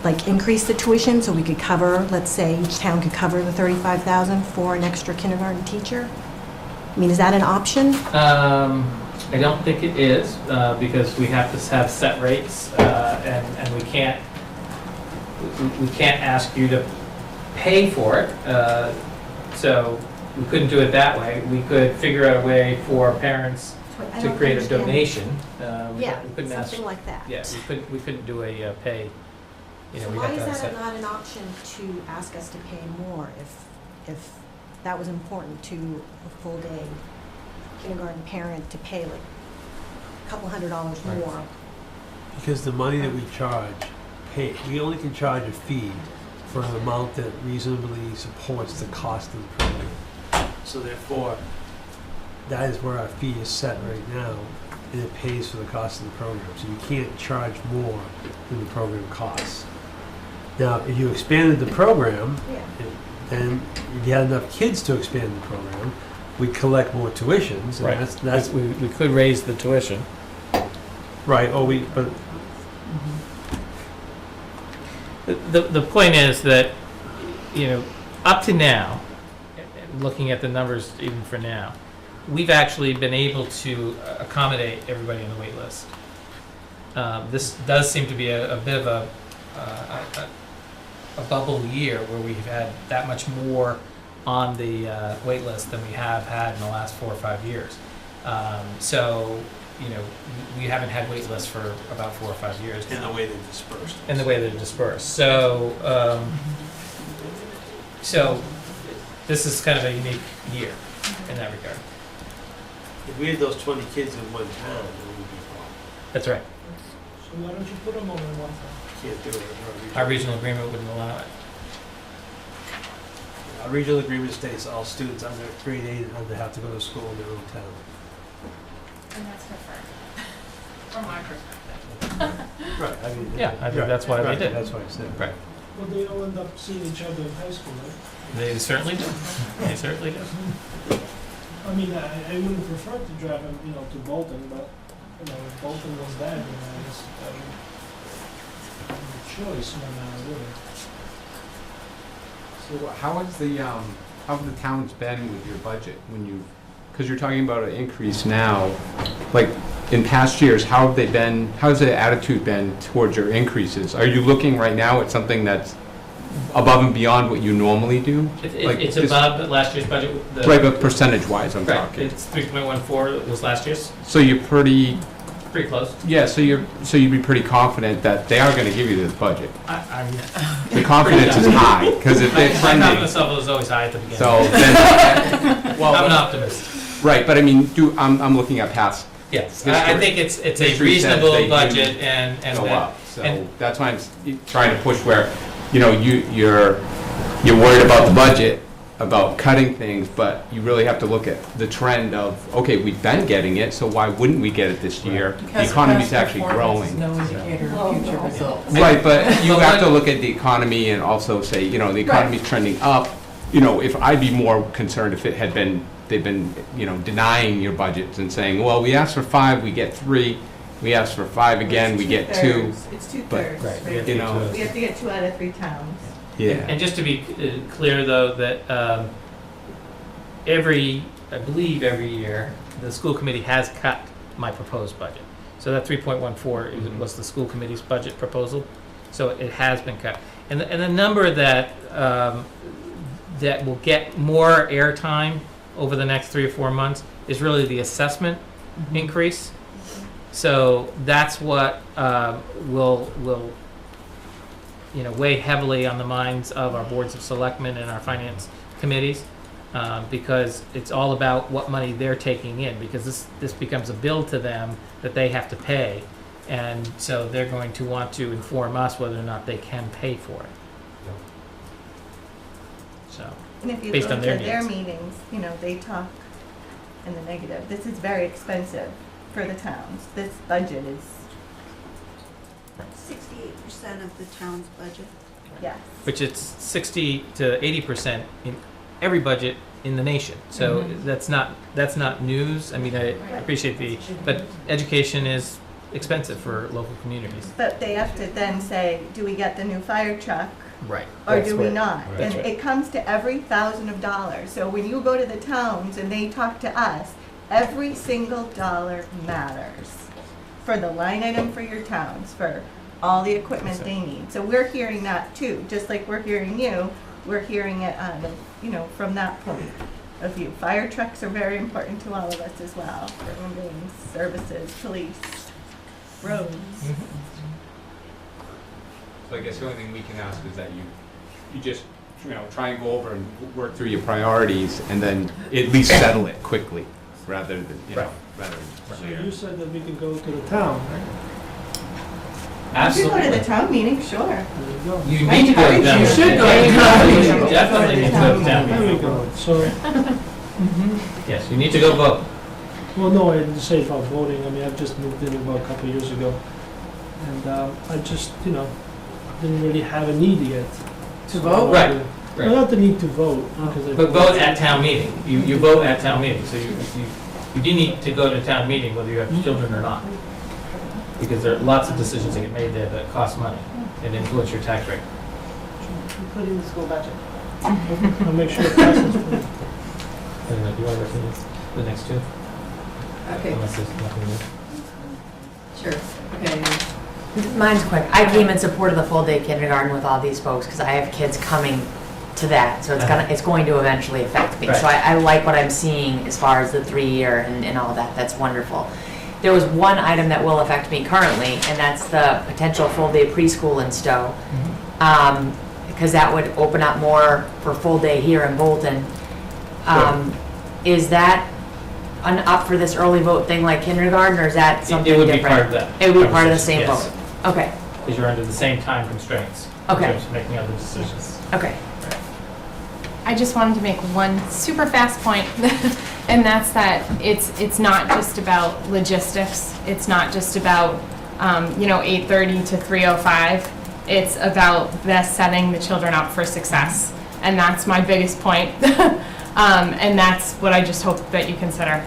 Like increase the tuition so we could cover, let's say each town could cover the $35,000 for an extra kindergarten teacher? I mean, is that an option? I don't think it is, because we have to have set rates, and we can't ask you to pay for it. So we couldn't do it that way. We could figure out a way for parents I to don't create a understand. donation. Yeah, We couldn't ask. something like that. Yeah, we couldn't do a pay. You know, So we why have to have is that set. not an option to ask us to pay more if that was important to a full day kindergarten parent to pay like a couple $100 Right. more? Because the money that we charge, we only can charge a fee for an amount that reasonably supports the cost of the program. So therefore, that is where our fee is set right now, and it pays for the cost of the program. So you can't charge more than the program costs. Now, if you expanded the program, Yeah. then if you had enough kids to expand the program, we collect more tuitions, and Right. that's We could raise the tuition. right. But The point is that, up to now, looking at the numbers even for now, we've actually been able to accommodate everybody on the wait list. This does seem to be a bit of a bubble year where we've had that much more on the wait list than we have had in the last 4 or 5 years. So, we haven't had wait lists for about 4 or 5 years in now. the way they're dispersed. In the way they're dispersed. So, so this is kind of a unique year in that regard. If we had those 20 kids in one town, it would be a problem. That's right. So why don't you put them all in one time? Can't do it. Our regional agreement wouldn't allow it. Our regional agreement states all students under grade 8 and under have to go to school in their own town. And that's preferred, from my perspective. Right. I mean, Yeah, I think that's why they right, did. That's why I said. Right. Well, they all end up seeing each other in high school, right? They certainly do. They certainly do. I mean, I wouldn't prefer to drive them, to Bolton, but, if Bolton was that, I guess I would have a choice no matter what. So how have the towns been with your budget when you, because you're talking about an increase now, like in past years, how has the attitude been towards your increases? Are you looking right now at something that's above and beyond what you normally do? It's above last year's budget. Right, but percentage-wise, I'm Right, talking. it's 3.14 was last year's. So you're pretty Close. Yeah, so you'd be pretty confident that they are going to give you this budget. I'm The confidence is high because if they're my trending. confidence level is always high at the beginning. So then, I'm an optimist. right, but I mean, I'm looking at past. Yes, history. I think it's a History says reasonable they do budget and go that- up. So and- that's why I'm trying to push where, you're worried about the budget, about cutting things, but you really have to look at the trend of, okay, we've been getting it, so why wouldn't we get it this year? The economy's actually growing. No indicator of future results. Right, but you But have to one- look at the economy and also say, the economy's trending up. If I'd be more concerned if it had been, they've been, denying your budgets and saying, well, we asked for 5, we get 3. We asked for 5 again, we get 2. It's But- two-thirds. Right, we right? have You know. We have to get 2 out of 3 towns. Yeah. And just to be clear, though, that I believe every year, the school committee has cut my proposed budget. So that 3.14 was the school committee's budget proposal. So it has been cut. And the number that that will get more airtime over the next 3 or 4 months is really the assessment increase. So that's what will weigh heavily on the minds of our boards of selectmen and our finance committees, because it's all about what money they're taking in, because this becomes a bill to them that they have to pay, and so they're going to want to inform us whether or not they can pay for it. So And if you based go on to their their needs. meetings, you know, they talk in the negative. This is very expensive for the towns. This budget is, 68% of the town's budget. yes. Which it's 60 to 80% in every budget in the nation. So that's not news. I mean, I appreciate but education is expensive for local communities. But they have to then say, do we get the new fire truck? Right. Or do we not? That's And right. it comes to every $1,000. So when you go to the towns and they talk to us, every single dollar matters for the line item for your towns, for all the equipment they need. So we're hearing that too, just like we're hearing you, we're hearing it out of, you know, from that point of view. Fire trucks are very important to all of us as well, for ambulance services, police, roads. So I guess the only thing we can ask is that you just, try and go over and work through your priorities and then at least settle it quickly, rather than, rather So than. you said that we can go to the town, right? If you go to the town meeting, sure. There you go. You need to go to town. You should go meeting. to town meeting. You definitely need to go to town There we meeting. go. So, Yes, you need to go vote. well, no, I didn't say about voting. I mean, I've just moved in about a couple of years ago. And I just, didn't really have a need yet. To vote? Right. Well, not the need to vote, because I. But vote at town meeting. You vote at town meeting, so you do need to go to town meeting whether you have children or not. Because there are lots of decisions that get made there that cost money and influence your tax rate. Including the school budget. I'll make sure it passes. Do you want to read the next two? Okay. Unless there's nothing new. Sure. Okay. Mine's quick. I came in support of the full day kindergarten with all these folks because I have kids coming to that, so it's going to eventually affect me. So I like what I'm seeing as far as the 3-year and all that. That's wonderful. There was one item that will affect me currently, and that's the potential full day preschool in Stowe, because that would open up more for full day here in Bolton. Is that up for this early vote thing like kindergarten, or is that something It would be different? part of that. It would be part of the same Yes. vote. Okay. Because you're under the same time constraints. Okay. In terms of making other decisions. Okay. I just wanted to make one super fast point, and that's that it's not just about logistics. It's not just about 8:30 to 3:05. It's about best setting the children up for success, and that's my biggest point. And that's what I just hope that you consider.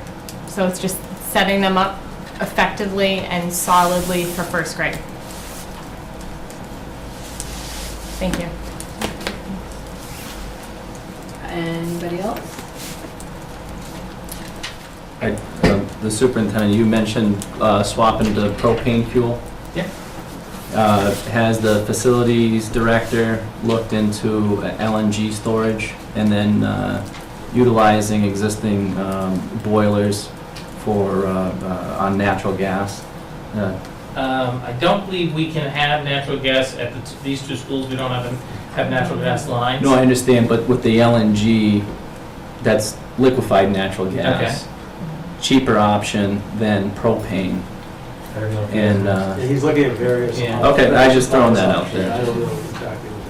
So it's just setting them up effectively and solidly for first grade. Thank you. Anybody else? The superintendent, you mentioned swapping to propane fuel. Yeah. Has the facilities director looked into LNG storage and then utilizing existing boilers for on natural gas? I don't believe we can have natural gas at these two schools. We don't have natural gas lines. No, I understand, but with the LNG, that's liquefied natural gas. Cheaper option than propane. I don't know if And Yeah, he's looking at various. Yeah. Okay, I just throwing that out there. I don't know exactly what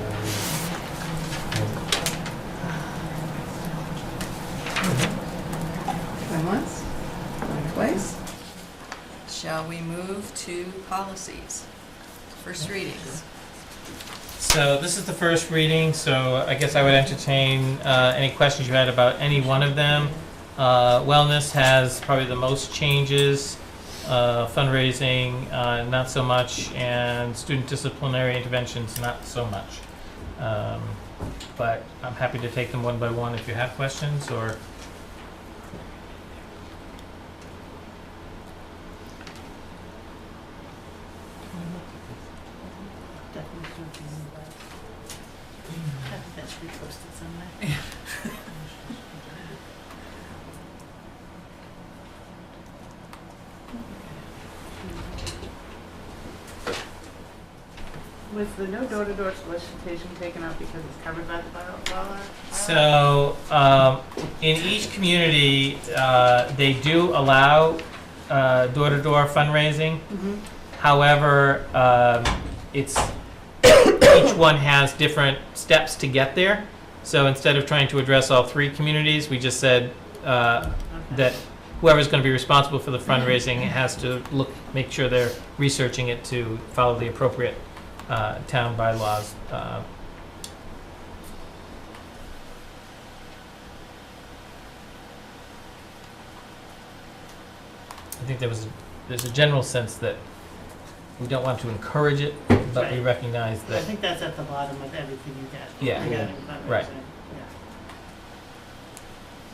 Going once? Going twice? Shall we move to policies? First readings. So this is the first reading, so I guess I would entertain any questions you had about any one of them. Wellness has probably the most changes, fundraising not so much, and student disciplinary interventions not so much. But I'm happy to take them one by one if you have questions, or That's reposted somewhere. Was the no door-to-door solicitation taken out because it's covered by the bylaw? so in each community they do allow door-to-door fundraising. However, it's each one has different steps to get there. So instead of trying to address all three communities, we just said that whoever's going to be responsible for the fundraising has to make sure they're researching it to follow the appropriate town bylaws. I think there's a general sense that we don't want to encourage it, but we recognize I that. think that's at the bottom of everything you get. Yeah. regarding fundraising. Right.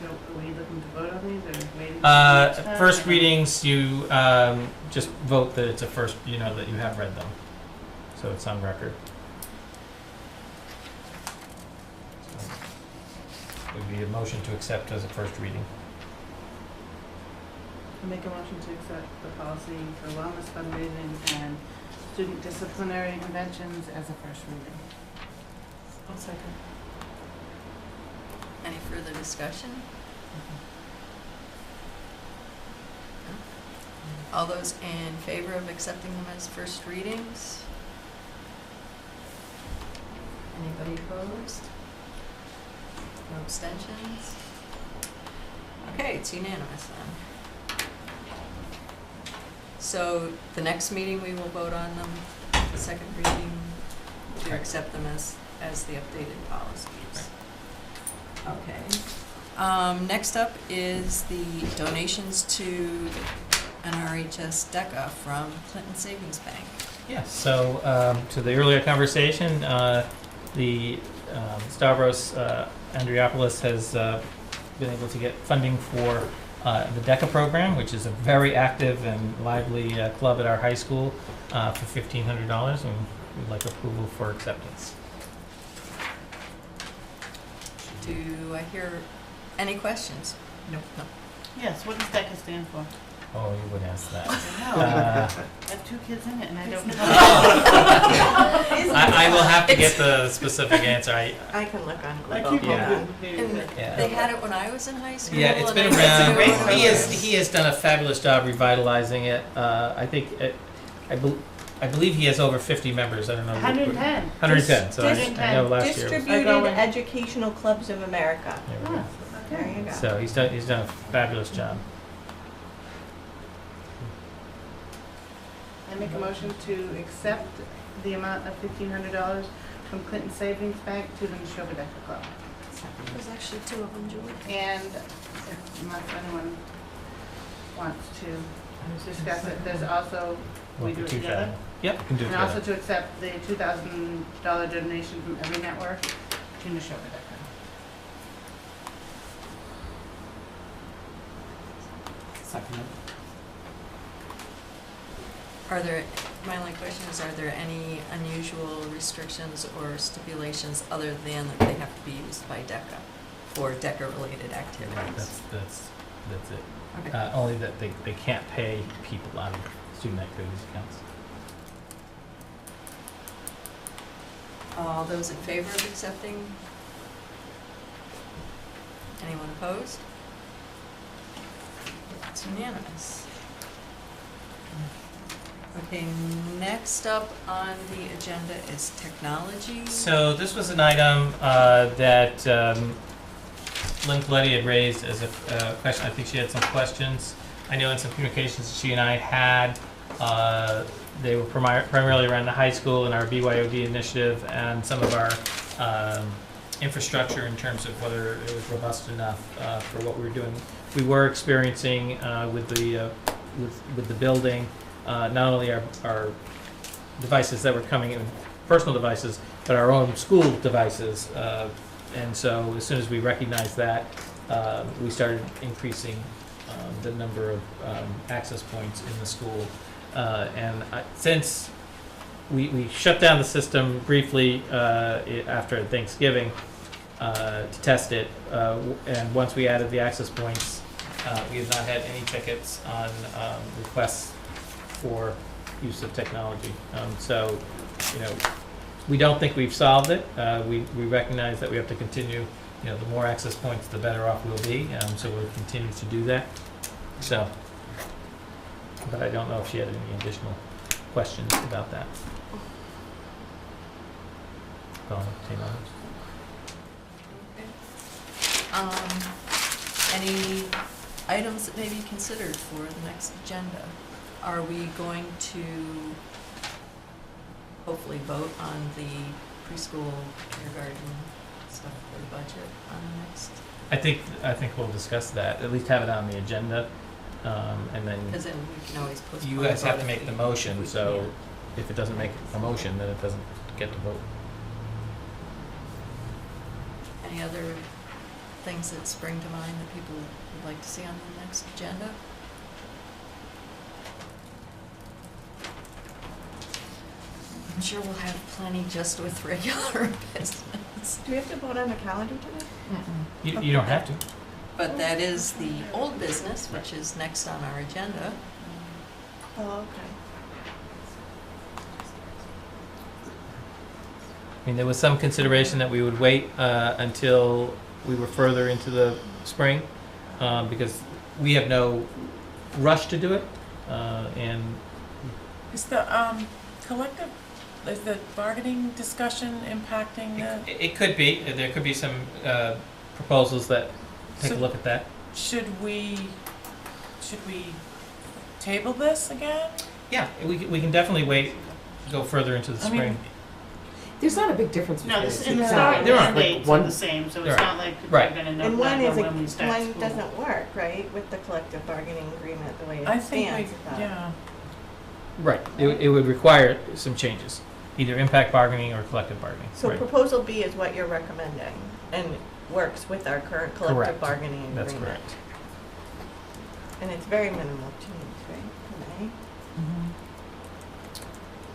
Yeah. So are we looking to vote on these or waiting? for each time, First or- readings, you just vote that it's a first, that you have read them. So it's on record. So it would be a motion to accept as a first reading. I make a motion to accept the policy for wellness fundraising and student disciplinary interventions as a first reading. I'll second. Any further discussion? No? All those in favor of accepting them as first readings? Anybody opposed? No abstentions? Okay, it's unanimous then. So the next meeting, we will vote on them, the second reading, to accept them as the updated policies. Okay. Next up is the donations to NRHS DECA from Clinton Savings Bank. Yes, so to the earlier conversation, the Stavros Andriopoulos has been able to get funding for the DECA program, which is a very active and lively club at our high school, for $1,500, and we'd like approval for acceptance. Do I hear any questions? No. Yes, what does DECA stand for? Oh, you would ask that. I have 2 kids in it and I don't know. I will have to get the specific answer. I can look on I Google. keep Yeah. hoping. Yeah. They had it when I was in high school. Yeah, it's and been I around. went to it. He has done a fabulous job revitalizing it. I think I believe he has over 50 members. I don't know. 110. 110. So I know last year. was- Distributed Educational Clubs of America. There we go. There you go. So he's done a fabulous job. I make a motion to accept the amount of $1,500 from Clinton Savings Bank to the Neshoba DECA Club. There's actually 2 of them, Julie. And unless anyone wants to discuss it, there's also, we do it together? Yep, we can do it And also together. to accept the $2,000 donation from Every Network to Neshoba DECA. Second. My only question is, are there any unusual restrictions or stipulations other than that they have to be used by DECA for DECA-related activities? That's it. Okay. Only that they can't pay people out of student activities accounts. All those in favor of accepting? Anyone opposed? It's unanimous. Okay, next up on the agenda is technology. So this was an item that Lynn Coletti had raised as a question. I think she had some questions. I know in some communications she and I had, they were primarily around the high school and our BYOD initiative and some of our infrastructure in terms of whether it was robust enough for what we were doing. We were experiencing with the building, not only our devices that were coming in, personal devices, but our own school devices. And so as soon as we recognized that, we started increasing the number of access points in the school. Since we shut down the system briefly after Thanksgiving to test it, and once we added the access points, we have not had any tickets on requests for use of technology. So, we don't think we've solved it. We recognize that we have to continue. The more access points, the better off we'll be. So we'll continue to do that. So, but I don't know if she had any additional questions about that. Go on, take those. Any items that may be considered for the next agenda? Are we going to hopefully vote on the preschool, kindergarten stuff for the budget on the next? I think we'll discuss that, at least have it on the agenda, and then Because then we can always postpone. you guys have to vote make if the we- motion, we so can. if it doesn't make a motion, then it doesn't get to vote. Any other things that spring to mind that people would like to see on the next agenda? I'm sure we'll have plenty just with regular business. Do we have to vote on the calendar today? You don't have to. But that is the old business, which is next on our agenda. Oh, okay. I mean, there was some consideration that we would wait until we were further into the spring, because we have no rush to do it, and Is the collective, is the bargaining discussion impacting the? it could be, there could be some proposals that take a So- look at that. Should we table this again? Yeah, we can definitely wait, go further into the I mean, spring. There's not a big difference No, between this, the two. and the No. start There are, mandates one- are the same, so there it's are. not like Right. they're gonna know And one that is, when we start one school. doesn't work, right, with the collective bargaining agreement, the way I it think stands. we, yeah. Right, it would require some changes, either impact bargaining or collective bargaining. So Right. proposal B is what you're recommending and works with our current collective Correct. bargaining agreement. That's correct. And it's very minimal change, right? May?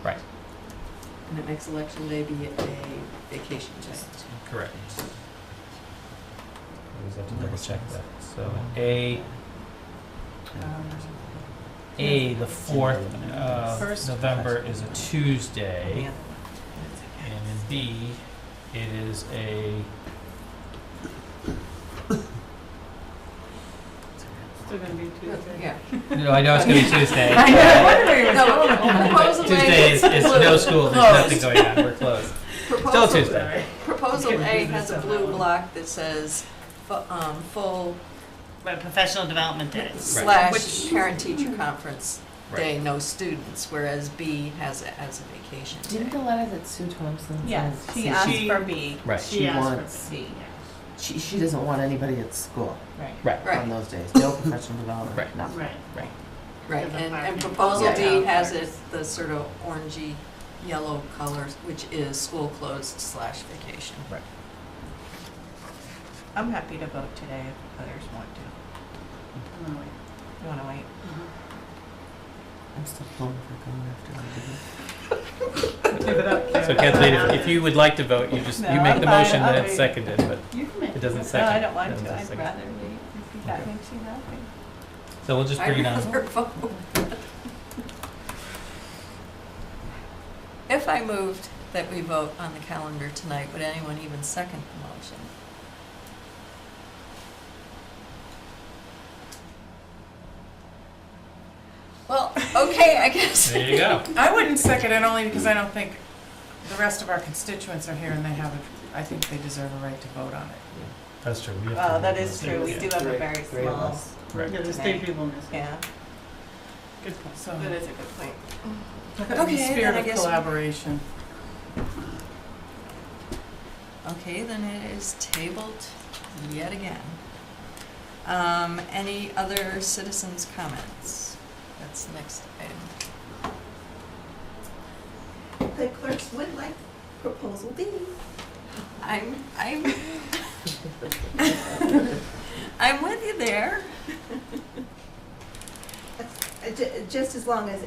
Right, And it makes election day be a vacation day. correct. I always have to double check that. So the 4th of First. November is a Tuesday, Yeah. and in B, it is a, Still gonna be Tuesday. Yeah. no, I know it's gonna be Tuesday. I know, I wondered where you were going. Proposal A Tuesday is no school, there's nothing going on, we're closed. Still Proposal- Tuesday. Proposal A has a blue block that says full Right, professional development days. slash parent-teacher conference Right. day, no students, whereas B has it as a vacation Didn't the day. letter that Sue Thompson Yes, sent she say asked She- for B. Right, she asked for wants, C. she doesn't want anybody at school Right. right, Right. on those days. No professional development, Right. nothing. Right. Right, the and bargaining. proposal Yeah. D has it, the sort of orangey yellow colors, which is school closed slash vacation. right. I'm happy to vote today if others want to. You wanna wait? I'm still pulling for going after I do Give it up, So Kathleen, if you would like to vote, you No, make I'm the fine, motion I'll and it's wait. seconded, but You can make it doesn't No, second. I don't want doesn't to, I'd second. rather wait, if that Okay. makes you happy. So we'll just bring it I'd on. rather vote. If I moved that we vote on the calendar tonight, would anyone even second the motion? Well, okay, I guess. There you go. I wouldn't second it only because I don't think the rest of our constituents are here and they have I think they deserve a right to vote on it. That's true. We have Well, to that do is this. true, we Yeah. do have a very Three of small, us. Right. Yeah, the state people miss it. yeah, Good point. So, that is a good point. in the Okay, then spirit I of guess- collaboration. Okay, then it is tabled yet again. Any other citizens' comments? That's the next item. The clerks would like proposal B. I'm I'm with you there. Just as long as,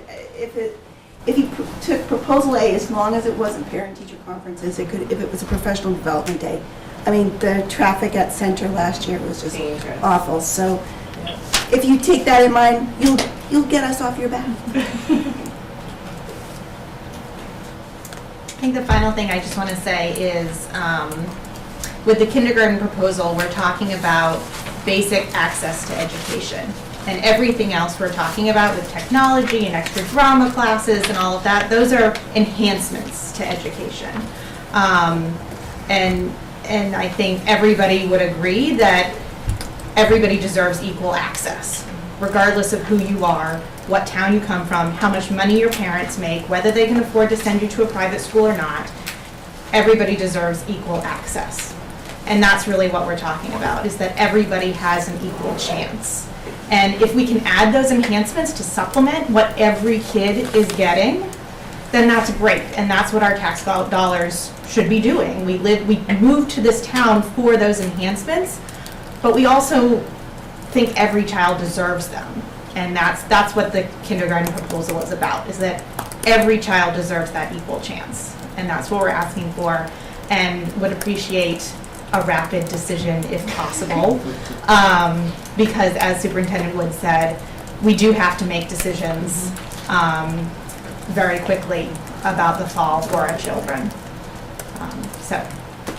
if you took proposal A, as long as it wasn't parent-teacher conferences, it could, if it was a professional development day. I mean, the traffic at Center last year was just Dangerous. awful, so if you take that in mind, you'll get us off your back. I think the final thing I just want to say is, with the kindergarten proposal, we're talking about basic access to education. And everything else we're talking about with technology and extra drama classes and all of that, those are enhancements to education. And and I think everybody would agree that everybody deserves equal access, regardless of who you are, what town you come from, how much money your parents make, whether they can afford to send you to a private school or not. Everybody deserves equal access. And that's really what we're talking about, is that everybody has an equal chance. And if we can add those enhancements to supplement what every kid is getting, then that's great. And that's what our tax dollars should be doing. We moved to this town for those enhancements, but we also think every child deserves them. And that's what the kindergarten proposal is about, is that every child deserves that equal chance. And that's what we're asking for, and would appreciate a rapid decision if possible. Because as Superintendent Wood said, we do have to make decisions very quickly about the fall for our children. So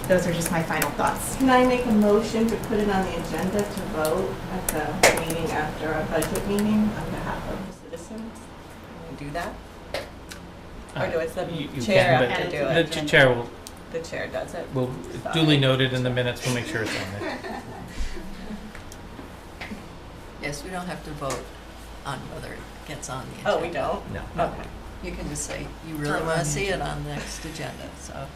those are just my final thoughts. Can I make a motion to put it on the agenda to vote at the meeting after our budget meeting on behalf of the citizens? Can we do that? Or does the You chair can, have to but do it? the chair will, The chair does it? duly noted in the minutes, we'll make sure it's on there. Yes, we don't have to vote on whether it gets on the agenda. Oh, we don't? No. Okay. You can just say, you really want to see it on the next agenda, so.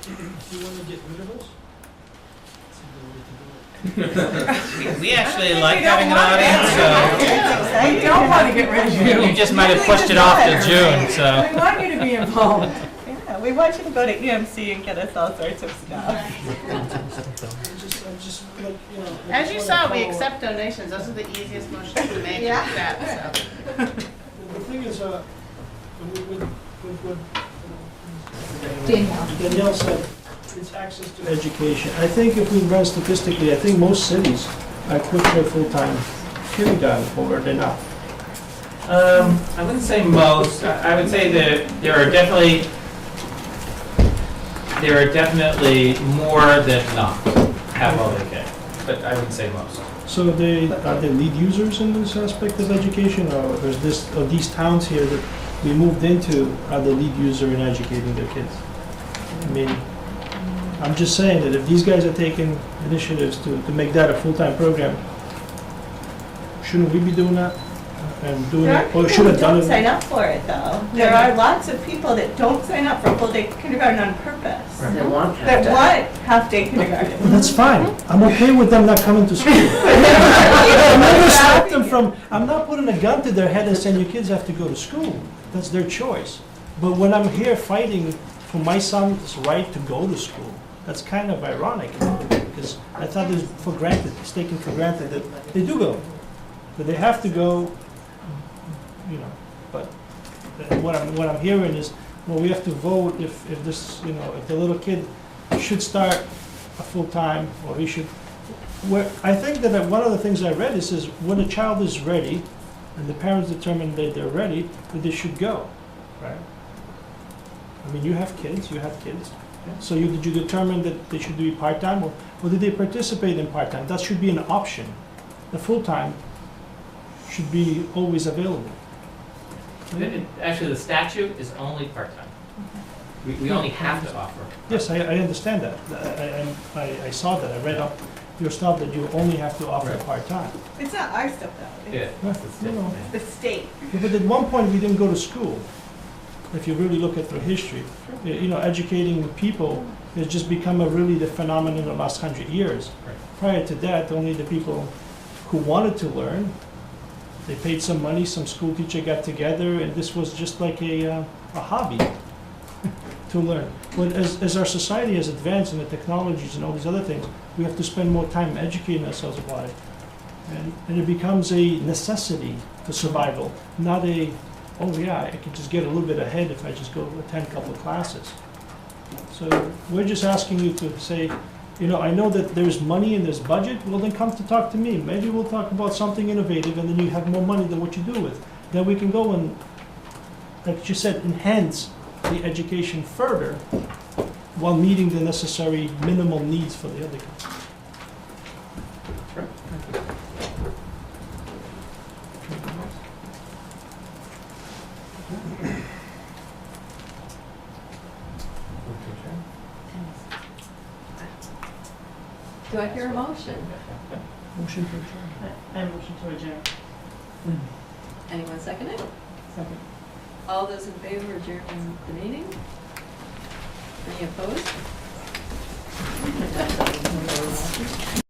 Do you want to get rid of us? We actually like having an audience, so. We don't want to get rid of you. You just might have pushed it off till June, so. We want you to be involved. Yeah, we want you to go to EMC and get us all sorts of stuff. As you saw, we accept donations. Those are the easiest motions to make and accept, so. The thing is, when Danielle. Danielle said, it's access to education. I think if we run statistically, I think most cities are equipped for full-time kindergarten, or they're not. I wouldn't say most. I would say that there are definitely more that not have all they can, but I wouldn't say most. So are they lead users in this aspect of education, or are these towns here that we moved into are the lead user in educating their kids? I mean, I'm just saying that if these guys are taking initiatives to make that a full-time program, shouldn't we be doing that? And doing it, or should have done it? There are people who don't sign up for it, though. There are lots of people that don't sign up for full-day kindergarten on purpose. They want That want half-day kindergarten. Well, that's fine. I'm okay with them not coming to school. I'm not gonna stop them from, I'm not putting a gun to their head and saying your kids have to go to school. That's their choice. But when I'm here fighting for my son's right to go to school, that's kind of ironic, because I thought it's taken for granted that they do go. But they have to go, you know, but what I'm hearing is, well, we have to vote if this, you know, if the little kid should start a full-time, or he should, I think that one of the things I read is when a child is ready, and the parents determine that they're ready, that they should go, right? I mean, you have kids. So did you determine that they should be part-time, or did they participate in part-time? That should be an option. The full-time should be always available. Actually, the statute is only part-time. We only have to offer. Yes, I understand that. I saw that. I read up your stuff that you only have to offer Right. part-time. It's not our stuff, though. Yeah. You know. It's the state. Yeah, but at one point, we didn't go to school. If you really look at the history, you know, educating people has just become the phenomenon in the last 100 years. Right. Prior to that, only the people who wanted to learn, they paid some money, some school teacher got together, and this was just like a hobby to learn. But as our society has advanced in the technologies and all these other things, we have to spend more time educating ourselves about it. And it becomes a necessity to survival, not oh yeah, I can just get a little bit ahead if I just go attend a couple of classes. So we're just asking you to say, you know, I know that there's money and there's budget, well then come to talk to me. Maybe we'll talk about something innovative, and then you have more money than what you do with. Then we can go and, like you said, enhance the education further while meeting the necessary minimal needs for the other kids. Do I hear a motion? Motion to adjourn. I motion to adjourn. Anyone second it? Second. All those in favor of adjourning the meeting? Any opposed?